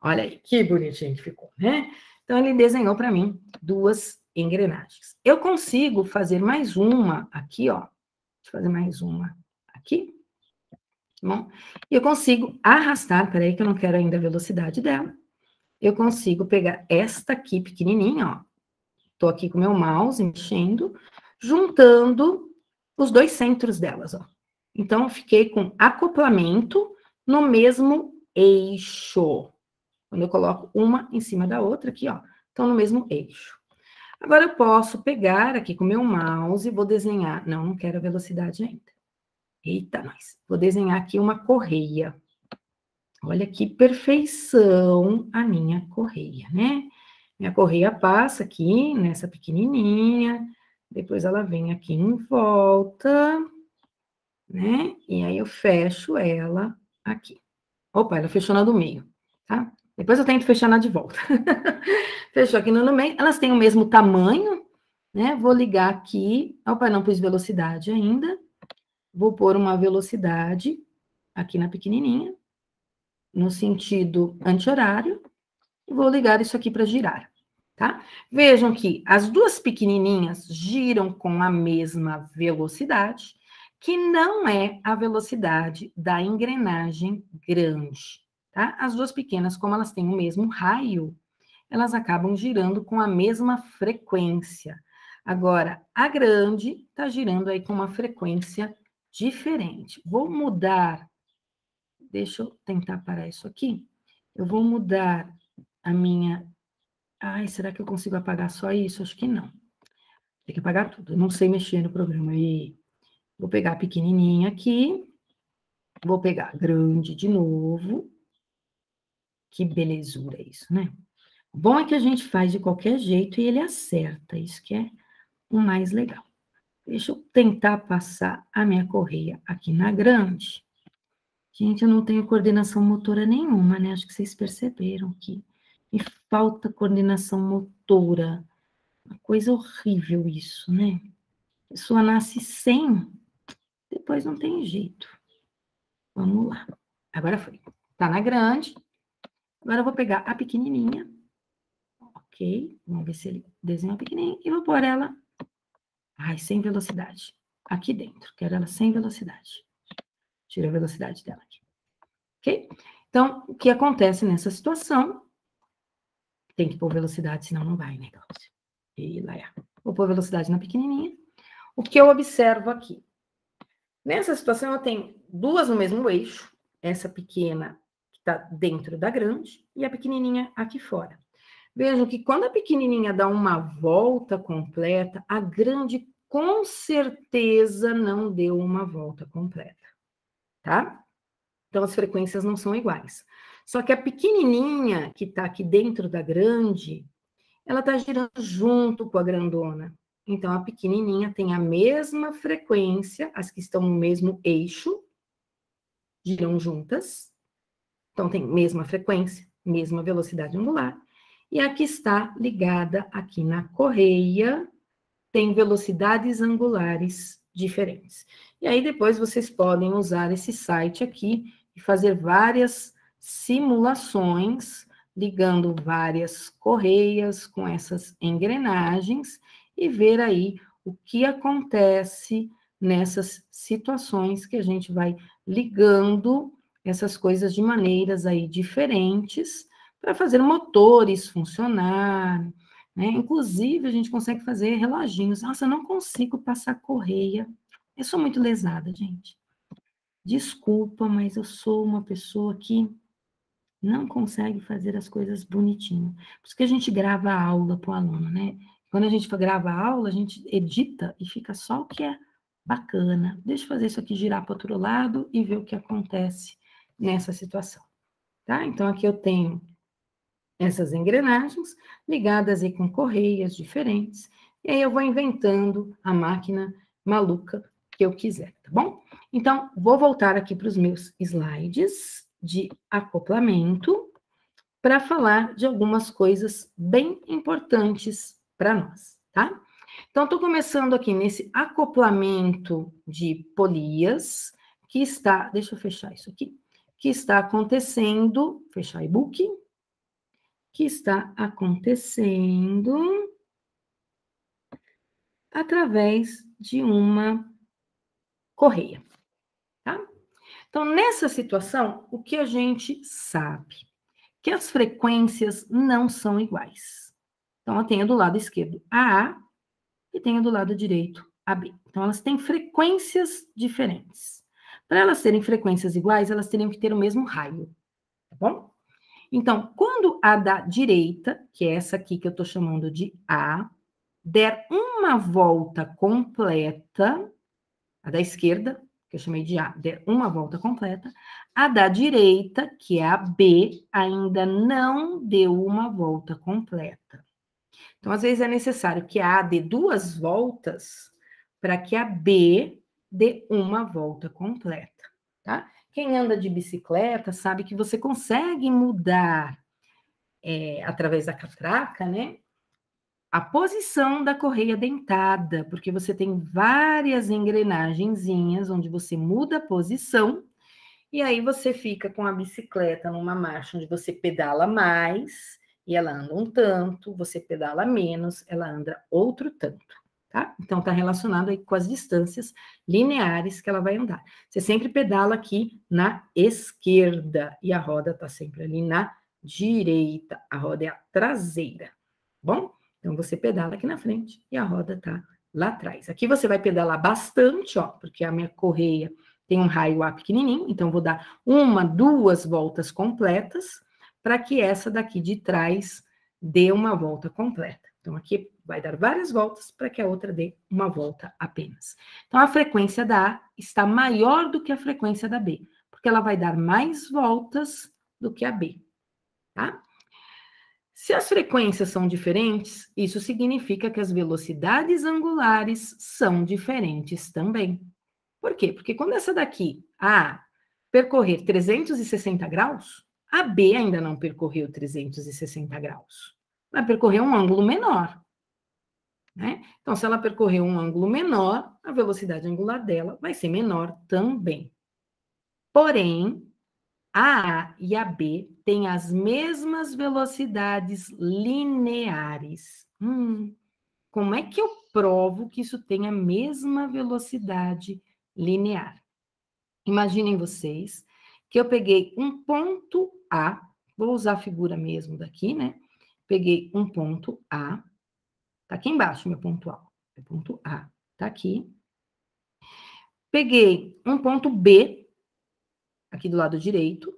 Olha aí, que bonitinho que ficou, né? Então, ele desenhou para mim duas engrenagens. Eu consigo fazer mais uma aqui, ó. Deixa eu fazer mais uma aqui. Bom, eu consigo arrastar, peraí que eu não quero ainda a velocidade dela. Eu consigo pegar esta aqui pequenininha, ó. Tô aqui com o meu mouse mexendo, juntando os dois centros delas, ó. Então, eu fiquei com acoplamento no mesmo eixo. Quando eu coloco uma em cima da outra aqui, ó, estão no mesmo eixo. Agora, eu posso pegar aqui com o meu mouse e vou desenhar. Não, não quero a velocidade ainda. Eita, nós. Vou desenhar aqui uma correia. Olha que perfeição a minha correia, né? Minha correia passa aqui nessa pequenininha, depois ela vem aqui em volta, né? E aí eu fecho ela aqui. Opa, ela fechou na do meio, tá? Depois eu tento fechar na de volta. Fechou aqui no meio. Elas têm o mesmo tamanho, né? Vou ligar aqui. Opa, não pus velocidade ainda. Vou pôr uma velocidade aqui na pequenininha, no sentido anti-horário, e vou ligar isso aqui para girar, tá? Vejam que as duas pequenininhas giram com a mesma velocidade, que não é a velocidade da engrenagem grande, tá? As duas pequenas, como elas têm o mesmo raio, elas acabam girando com a mesma frequência. Agora, a grande está girando aí com uma frequência diferente. Vou mudar, deixa eu tentar parar isso aqui. Eu vou mudar a minha Ai, será que eu consigo apagar só isso? Acho que não. Tem que apagar tudo. Eu não sei mexer no programa. E vou pegar a pequenininha aqui. Vou pegar a grande de novo. Que belezura isso, né? O bom é que a gente faz de qualquer jeito e ele acerta. Isso que é o mais legal. Deixa eu tentar passar a minha correia aqui na grande. Gente, eu não tenho coordenação motora nenhuma, né? Acho que vocês perceberam que me falta coordenação motora. Uma coisa horrível isso, né? A pessoa nasce sem, depois não tem jeito. Vamos lá. Agora foi. Tá na grande. Agora eu vou pegar a pequenininha. Ok. Vamos ver se ele desenha a pequenininha. E vou pôr ela, sem velocidade. Aqui dentro. Quero ela sem velocidade. Tira a velocidade dela aqui. Ok? Então, o que acontece nessa situação? Tem que pôr velocidade, senão não vai, né, Cláudia? E lá é. Vou pôr velocidade na pequenininha. O que eu observo aqui? Nessa situação, eu tenho duas no mesmo eixo. Essa pequena que está dentro da grande e a pequenininha aqui fora. Vejam que quando a pequenininha dá uma volta completa, a grande com certeza não deu uma volta completa, tá? Então, as frequências não são iguais. Só que a pequenininha, que está aqui dentro da grande, ela está girando junto com a grandona. Então, a pequenininha tem a mesma frequência, as que estão no mesmo eixo, giram juntas. Então, tem mesma frequência, mesma velocidade angular. E a que está ligada aqui na correia tem velocidades angulares diferentes. E aí, depois, vocês podem usar esse site aqui e fazer várias simulações, ligando várias correias com essas engrenagens e ver aí o que acontece nessas situações que a gente vai ligando essas coisas de maneiras aí diferentes para fazer motores funcionar, né? Inclusive, a gente consegue fazer reloginhos. Nossa, eu não consigo passar correia. Eu sou muito lesada, gente. Desculpa, mas eu sou uma pessoa que não consegue fazer as coisas bonitinho. Por isso que a gente grava a aula para o aluno, né? Quando a gente grava a aula, a gente edita e fica só o que é bacana. Deixa eu fazer isso aqui girar para o outro lado e ver o que acontece nessa situação, tá? Então, aqui eu tenho essas engrenagens ligadas aí com correias diferentes, e aí eu vou inventando a máquina maluca que eu quiser, tá bom? Então, vou voltar aqui para os meus slides de acoplamento para falar de algumas coisas bem importantes para nós, tá? Então, estou começando aqui nesse acoplamento de polias, que está, deixa eu fechar isso aqui, que está acontecendo, fechar e-book, que está acontecendo através de uma correia, tá? Então, nessa situação, o que a gente sabe? Que as frequências não são iguais. Então, eu tenho do lado esquerdo a A e tenho do lado direito a B. Então, elas têm frequências diferentes. Para elas terem frequências iguais, elas teriam que ter o mesmo raio, tá bom? Então, quando a da direita, que é essa aqui que eu estou chamando de A, der uma volta completa, a da esquerda, que eu chamei de A, der uma volta completa, a da direita, que é a B, ainda não deu uma volta completa. Então, às vezes é necessário que a A dê duas voltas para que a B dê uma volta completa, tá? Quem anda de bicicleta sabe que você consegue mudar, através da catraca, né? A posição da correia dentada, porque você tem várias engrenagenzinhas onde você muda a posição, e aí você fica com a bicicleta numa marcha onde você pedala mais, e ela anda um tanto, você pedala menos, ela anda outro tanto, tá? Então, tá relacionado aí com as distâncias lineares que ela vai andar. Você sempre pedala aqui na esquerda, e a roda tá sempre ali na direita, a roda é a traseira, bom? Então, você pedala aqui na frente e a roda tá lá atrás. Aqui você vai pedalar bastante, ó, porque a minha correia tem um raio A pequenininho, então vou dar uma, duas voltas completas para que essa daqui de trás dê uma volta completa. Então, aqui vai dar várias voltas para que a outra dê uma volta apenas. Então, a frequência da A está maior do que a frequência da B, porque ela vai dar mais voltas do que a B, tá? Se as frequências são diferentes, isso significa que as velocidades angulares são diferentes também. Por quê? Porque quando essa daqui, a A, percorrer 360 graus, a B ainda não percorreu 360 graus. Vai percorrer um ângulo menor, né? Então, se ela percorrer um ângulo menor, a velocidade angular dela vai ser menor também. Porém, a A e a B têm as mesmas velocidades lineares. Como é que eu provo que isso tem a mesma velocidade linear? Imaginem vocês que eu peguei um ponto A, vou usar a figura mesmo daqui, né? Peguei um ponto A, tá aqui embaixo meu ponto A. Meu ponto A tá aqui. Peguei um ponto B, aqui do lado direito,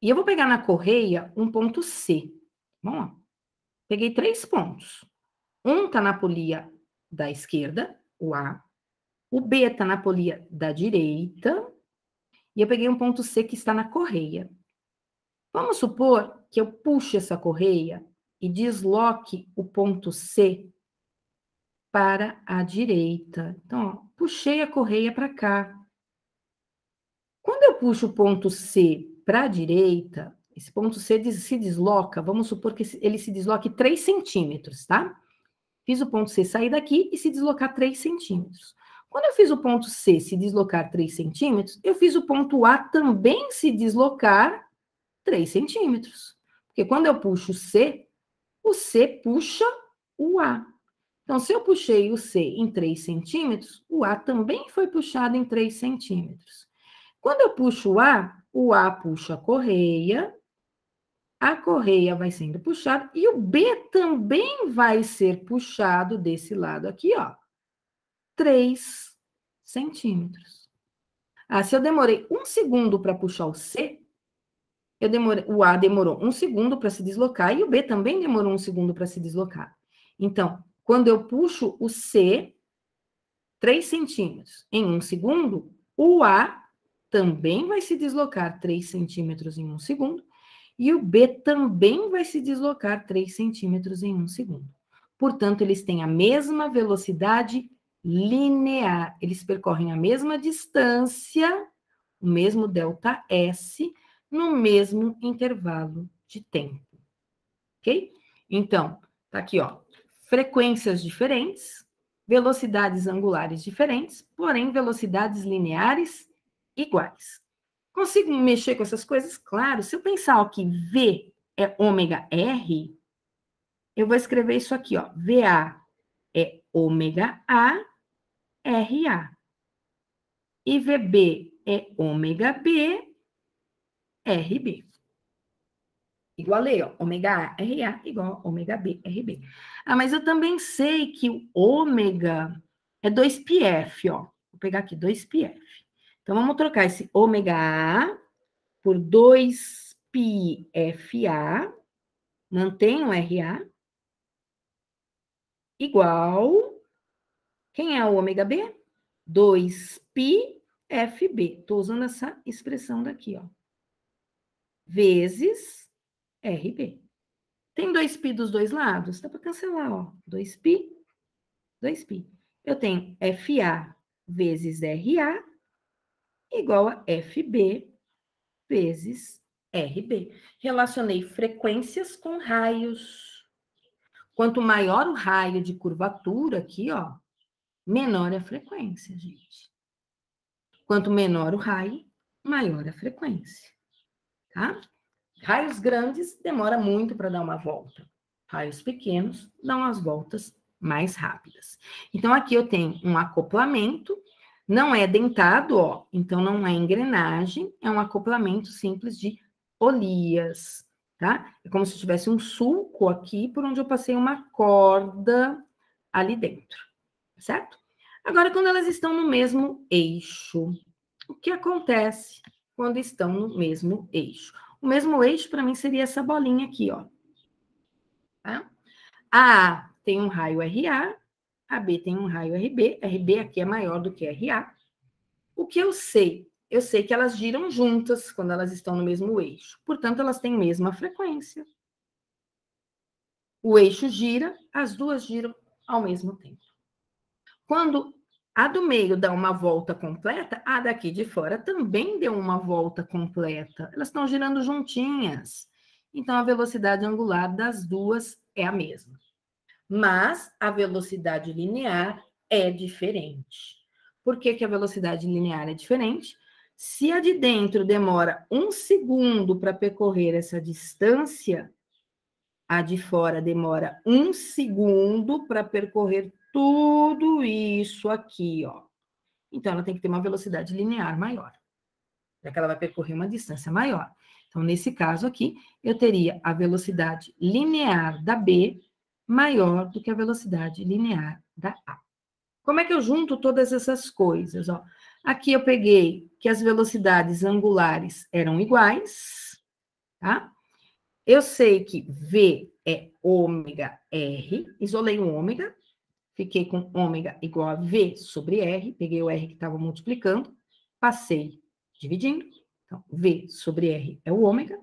e eu vou pegar na correia um ponto C. Vamos lá. Peguei 3 pontos. Um tá na polia da esquerda, o A. O B tá na polia da direita. E eu peguei um ponto C que está na correia. Vamos supor que eu puxe essa correia e desloque o ponto C para a direita. Então, ó, puxei a correia para cá. Quando eu puxo o ponto C para a direita, esse ponto C se desloca, vamos supor que ele se desloque 3 centímetros, tá? Fiz o ponto C sair daqui e se deslocar 3 centímetros. Quando eu fiz o ponto C se deslocar 3 centímetros, eu fiz o ponto A também se deslocar 3 centímetros. Porque quando eu puxo o C puxa o A. Então, se eu puxei o C em 3 centímetros, o A também foi puxado em 3 centímetros. Quando eu puxo o A puxa a correia vai sendo puxada e o B também vai ser puxado desse lado aqui, ó, 3 centímetros. Se eu demorei 1 segundo para puxar o C, o A demorou 1 segundo para se deslocar e o B também demorou 1 segundo para se deslocar. Então, quando eu puxo o C, 3 centímetros em 1 segundo, o A também vai se deslocar 3 centímetros em 1 segundo, e o B também vai se deslocar 3 centímetros em 1 segundo. Portanto, eles têm a mesma velocidade linear. Eles percorrem a mesma distância, o mesmo ΔS, no mesmo intervalo de tempo. Ok? Então, tá aqui, ó. Frequências diferentes, velocidades angulares diferentes, porém velocidades lineares iguais. Consigo mexer com essas coisas? Claro. Se eu pensar ó, que V é ômega R, eu vou escrever isso aqui, ó. VA é ômega A, RA. E VB é ômega B, RB. Igualei, ó. Ômega A, RA igual a ômega B, RB. Mas eu também sei que o ômega é 2πf, ó. Vou pegar aqui 2πf. Então, vamos trocar esse ômega A por 2πFA, mantém o RA, igual, quem é o ômega B? 2πFB. Estou usando essa expressão daqui, ó. Vezes RB. Tem 2π dos dois lados? Dá para cancelar, ó. 2π, 2π. Eu tenho FA vezes RA igual a FB vezes RB. Relacionei frequências com raios. Quanto maior o raio de curvatura aqui, ó, menor é a frequência, gente. Quanto menor o raio, maior a frequência, tá? Raios grandes demora muito para dar uma volta. Raios pequenos dão as voltas mais rápidas. Então, aqui eu tenho um acoplamento, não é dentado, ó, então não é engrenagem, é um acoplamento simples de polias, tá? É como se tivesse um sulco aqui, por onde eu passei uma corda ali dentro, certo? Agora, quando elas estão no mesmo eixo, o que acontece quando estão no mesmo eixo? O mesmo eixo, para mim, seria essa bolinha aqui, ó. Tá? A A tem um raio RA, a B tem um raio RB, RB aqui é maior do que RA. O que eu sei? Eu sei que elas giram juntas quando elas estão no mesmo eixo. Portanto, elas têm mesma frequência. O eixo gira, as duas giram ao mesmo tempo. Quando a do meio dá uma volta completa, a daqui de fora também deu uma volta completa. Elas estão girando juntinhas. Então, a velocidade angular das duas é a mesma. Mas a velocidade linear é diferente. Por que a velocidade linear é diferente? Se a de dentro demora 1 segundo para percorrer essa distância, a de fora demora 1 segundo para percorrer tudo isso aqui, ó. Então, ela tem que ter uma velocidade linear maior, já que ela vai percorrer uma distância maior. Então, nesse caso aqui, eu teria a velocidade linear da B maior do que a velocidade linear da A. Como é que eu junto todas essas coisas? Ó, aqui eu peguei que as velocidades angulares eram iguais, tá? Eu sei que V é ômega R, isolei o ômega, fiquei com ômega igual a V sobre R, peguei o R que estava multiplicando, passei dividindo, então V sobre R é o ômega.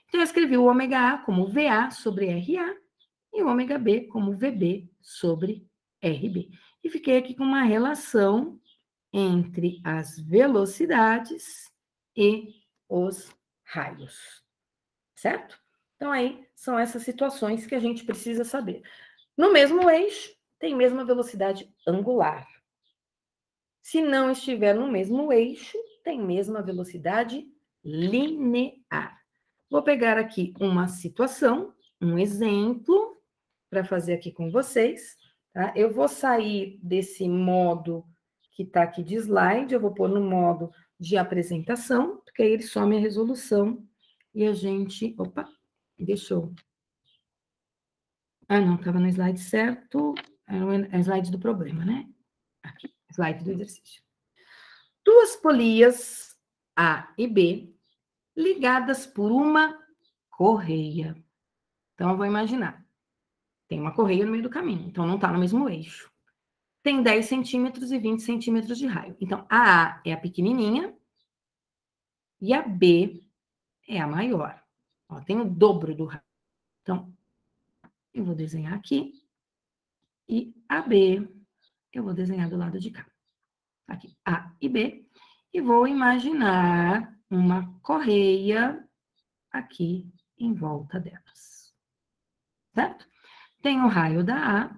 Então eu escrevi o ômega A como VA sobre RA e o ômega B como VB sobre RB. E fiquei aqui com uma relação entre as velocidades e os raios, certo? Então, aí são essas situações que a gente precisa saber. No mesmo eixo, tem mesma velocidade angular. Se não estiver no mesmo eixo, tem mesma velocidade linear. Vou pegar aqui uma situação, um exemplo, para fazer aqui com vocês. Tá? Eu vou sair desse modo que está aqui de slide, eu vou pôr no modo de apresentação, porque aí ele some a resolução e a gente... Opa, deixa eu... Ah, não, estava no slide certo, era o slide do problema, né? Aqui, slide do exercício. Duas polias, A e B, ligadas por uma correia. Então, eu vou imaginar. Tem uma correia no meio do caminho, então não está no mesmo eixo. Tem 10 centímetros e 20 centímetros de raio. Então, a A é a pequenininha e a B é a maior. Ó, tem o dobro do raio. Então, eu vou desenhar aqui e a B eu vou desenhar do lado de cá. Aqui, A e B. E vou imaginar uma correia aqui em volta delas. Certo? Tem o raio da A,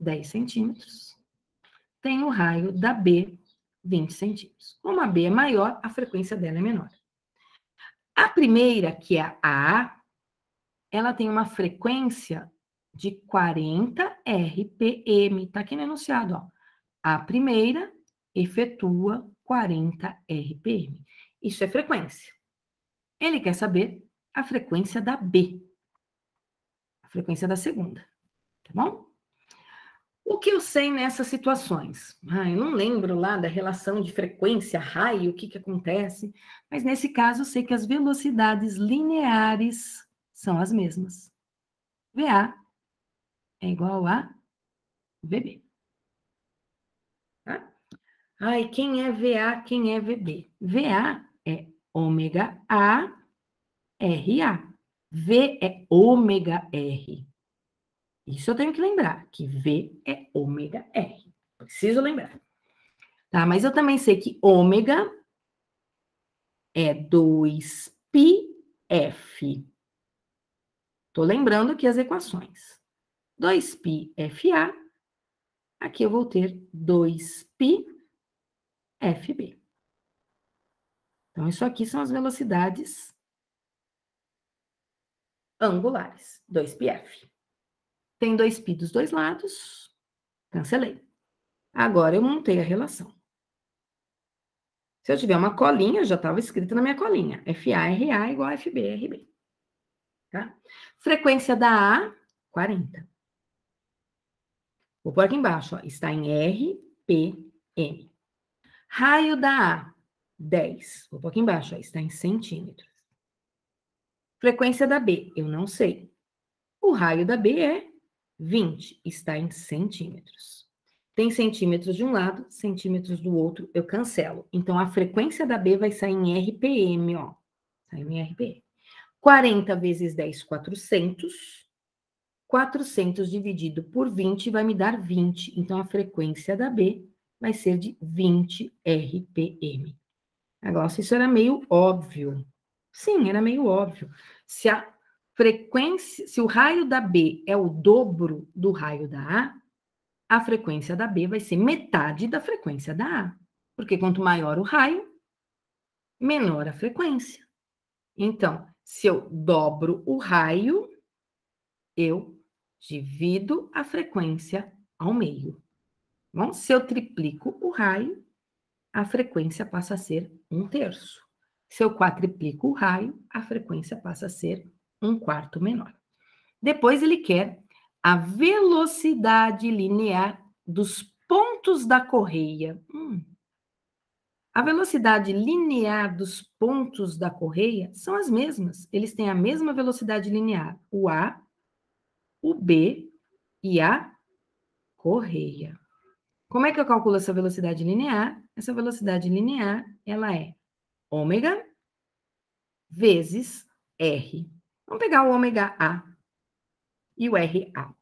10 centímetros. Tem o raio da B, 20 centímetros. Como a B é maior, a frequência dela é menor. A primeira, que é a A, ela tem uma frequência de 40 RPM. Está aqui no enunciado, ó. A primeira efetua 40 RPM. Isso é frequência. Ele quer saber a frequência da B, a frequência da segunda, tá bom? O que eu sei nessas situações? Eu não lembro lá da relação de frequência, raio, o que acontece, mas nesse caso eu sei que as velocidades lineares são as mesmas. VA é igual a VB. Tá? Quem é VA, quem é VB? VA é ômega A, RA. V é ômega R. Isso eu tenho que lembrar, que V é ômega R. Preciso lembrar. Tá? Mas eu também sei que ômega é 2πf. Estou lembrando aqui as equações. 2πFA, aqui eu vou ter 2πFB. Então, isso aqui são as velocidades angulares, 2πf. Tem 2π dos dois lados, cancelei. Agora eu montei a relação. Se eu tiver uma colinha, já estava escrito na minha colinha. FA-RA igual a FB-RB. Tá? Frequência da A, 40. Vou pôr aqui embaixo, ó, está em RPM. Raio da A, 10. Vou pôr aqui embaixo, ó, está em centímetros. Frequência da B, eu não sei. O raio da B é 20, está em centímetros. Tem centímetros de um lado, centímetros do outro, eu cancelo. Então, a frequência da B vai sair em RPM, ó. Saiu em RPM. 40 vezes 10, 400. 400 dividido por 20 vai me dar 20. Então, a frequência da B vai ser de 20 RPM. Agora, isso era meio óbvio. Sim, era meio óbvio. Se a frequência, se o raio da B é o dobro do raio da A frequência da B vai ser metade da frequência da A. Porque quanto maior o raio, menor a frequência. Então, se eu dobro o raio, eu divido a frequência ao meio. Bom, se eu triplico o raio, a frequência passa a ser 1/3. Se eu quadriplico o raio, a frequência passa a ser 1/4 menor. Depois ele quer a velocidade linear dos pontos da correia. A velocidade linear dos pontos da correia são as mesmas. Eles têm a mesma velocidade linear. O A, o B e a correia. Como é que eu calculo essa velocidade linear? Essa velocidade linear, ela é ômega vezes R. Vamos pegar o ômega A e o RA.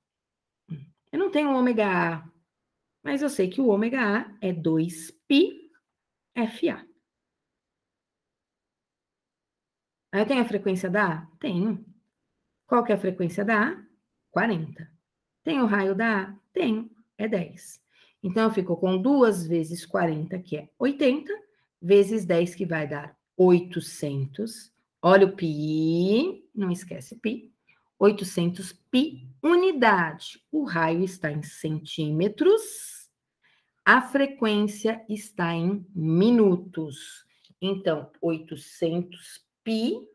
Eu não tenho o ômega A, mas eu sei que o ômega A é 2π FA. Aí eu tenho a frequência da A? Tenho. Qual que é a frequência da A? 40. Tem o raio da A? Tenho. É 10. Então, eu fico com 2 vezes 40, que é 80, vezes 10, que vai dar 800. Olha o pi, não esquece pi. 800 pi unidade. O raio está em centímetros. A frequência está em minutos. Então, 800 pi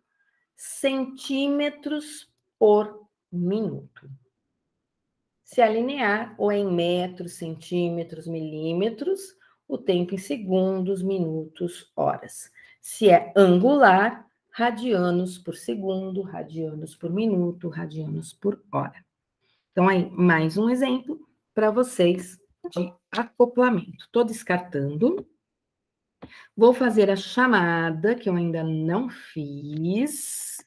centímetros por minuto. Se é linear, ou é em metros, centímetros, milímetros, o tempo em segundos, minutos, horas. Se é angular, radianos por segundo, radianos por minuto, radianos por hora. Então, aí, mais um exemplo para vocês de acoplamento. Estou descartando. Vou fazer a chamada, que eu ainda não fiz,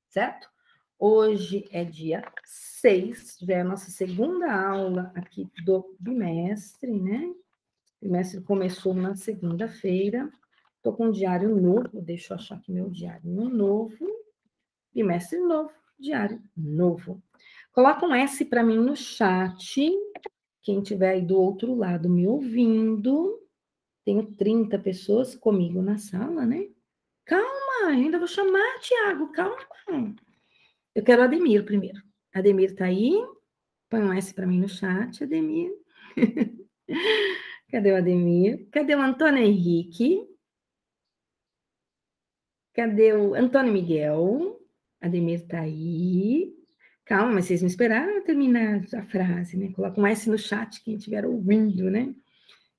certo? Hoje é dia 6, já é a nossa segunda aula aqui do bimestre, né? O bimestre começou na segunda-feira. Estou com um diário novo, deixa eu achar aqui meu diário novo. Bimestre novo, diário novo. Coloca um S para mim no chat. Quem estiver aí do outro lado me ouvindo. Tenho 30 pessoas comigo na sala, né? Calma, ainda vou chamar, Tiago, calma. Eu quero o Ademir primeiro. Ademir tá aí? Põe um S para mim no chat, Ademir. Cadê o Ademir? Cadê o Antônio Henrique? Cadê o Antônio Miguel? Ademir tá aí. Calma, mas vocês não esperaram eu terminar a frase, né? Coloca um S no chat, quem estiver ouvindo, né?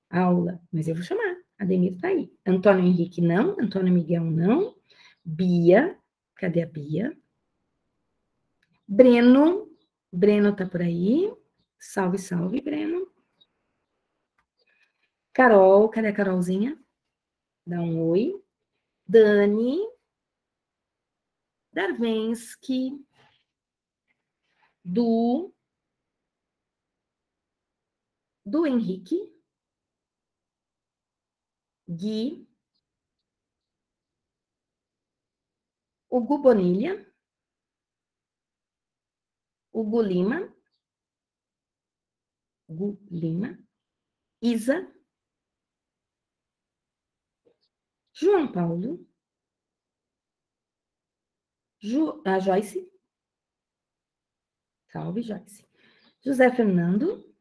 Aula. Mas eu vou chamar. Ademir tá aí. Antônio Henrique não. Antônio Miguel não. Bia. Cadê a Bia? Breno. Breno tá por aí. Salve, salve, Breno. Carol. Cadê a Carolzinha? Dá um oi. Dani. Darvensky. Do Henrique. Gui. Hugo Bonilha. Hugo Lima. Hugo Lima. Isa. João Paulo. A Joyce. Salve, Joyce. José Fernando.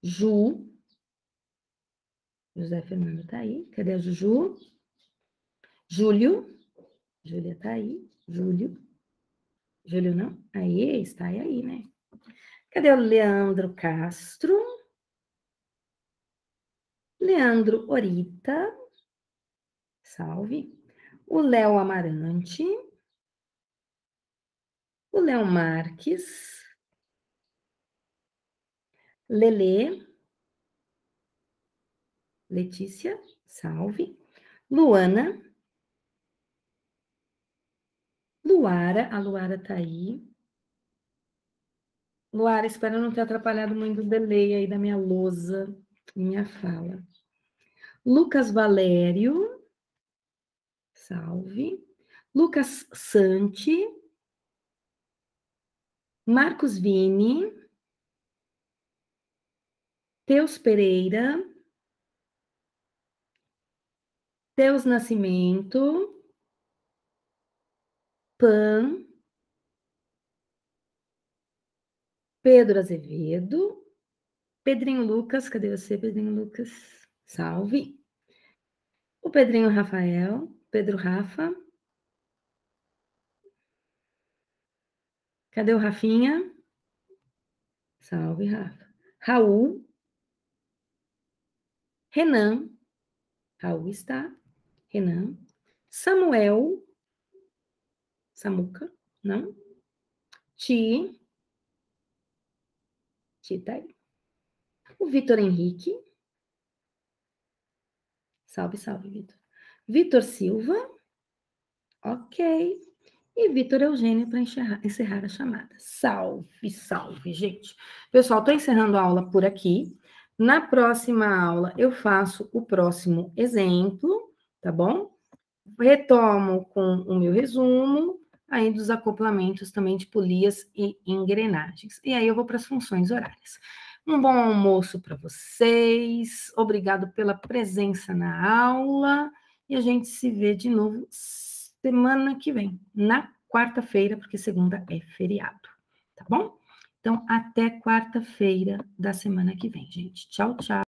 Ju. José Fernando tá aí. Cadê a Juju? Júlio. Júlia tá aí. Júlio. Júlio não? Aí, está aí, né? Cadê o Leandro Castro? Leandro Orita. Salve. O Léo Amarante. o Léo Marques, Lelê, Letícia, salve, Luana, Luara, a Luara tá aí. Luara, espero não ter atrapalhado muito o delay aí da minha lousa, minha fala. Lucas Valério, salve. Lucas Santi, Marcos Vini, Teus Pereira, Teus Nascimento, Pan, Pedro Azevedo, Pedrinho Lucas, cadê você, Pedrinho Lucas? Salve. O Pedrinho Rafael, Pedro Rafa. Cadê o Rafinha? Salve, Rafa. Raul. Renan. Raul está. Renan. Samuel. Samuca, não? Ti. Ti tá aí. O Vitor Henrique. Salve, salve, Vitor. Vitor Silva. Ok. E Vitor Eugênio para encerrar a chamada. Salve, salve, gente. Pessoal, estou encerrando a aula por aqui. Na próxima aula, eu faço o próximo exemplo, tá bom? Retomo com o meu resumo, aí dos acoplamentos também de polias e engrenagens. E aí eu vou para as funções horárias. Um bom almoço para vocês. Obrigado pela presença na aula. E a gente se vê de novo semana que vem, na quarta-feira, porque segunda é feriado, tá bom? Então, até quarta-feira da semana que vem, gente. Tchau, tchau.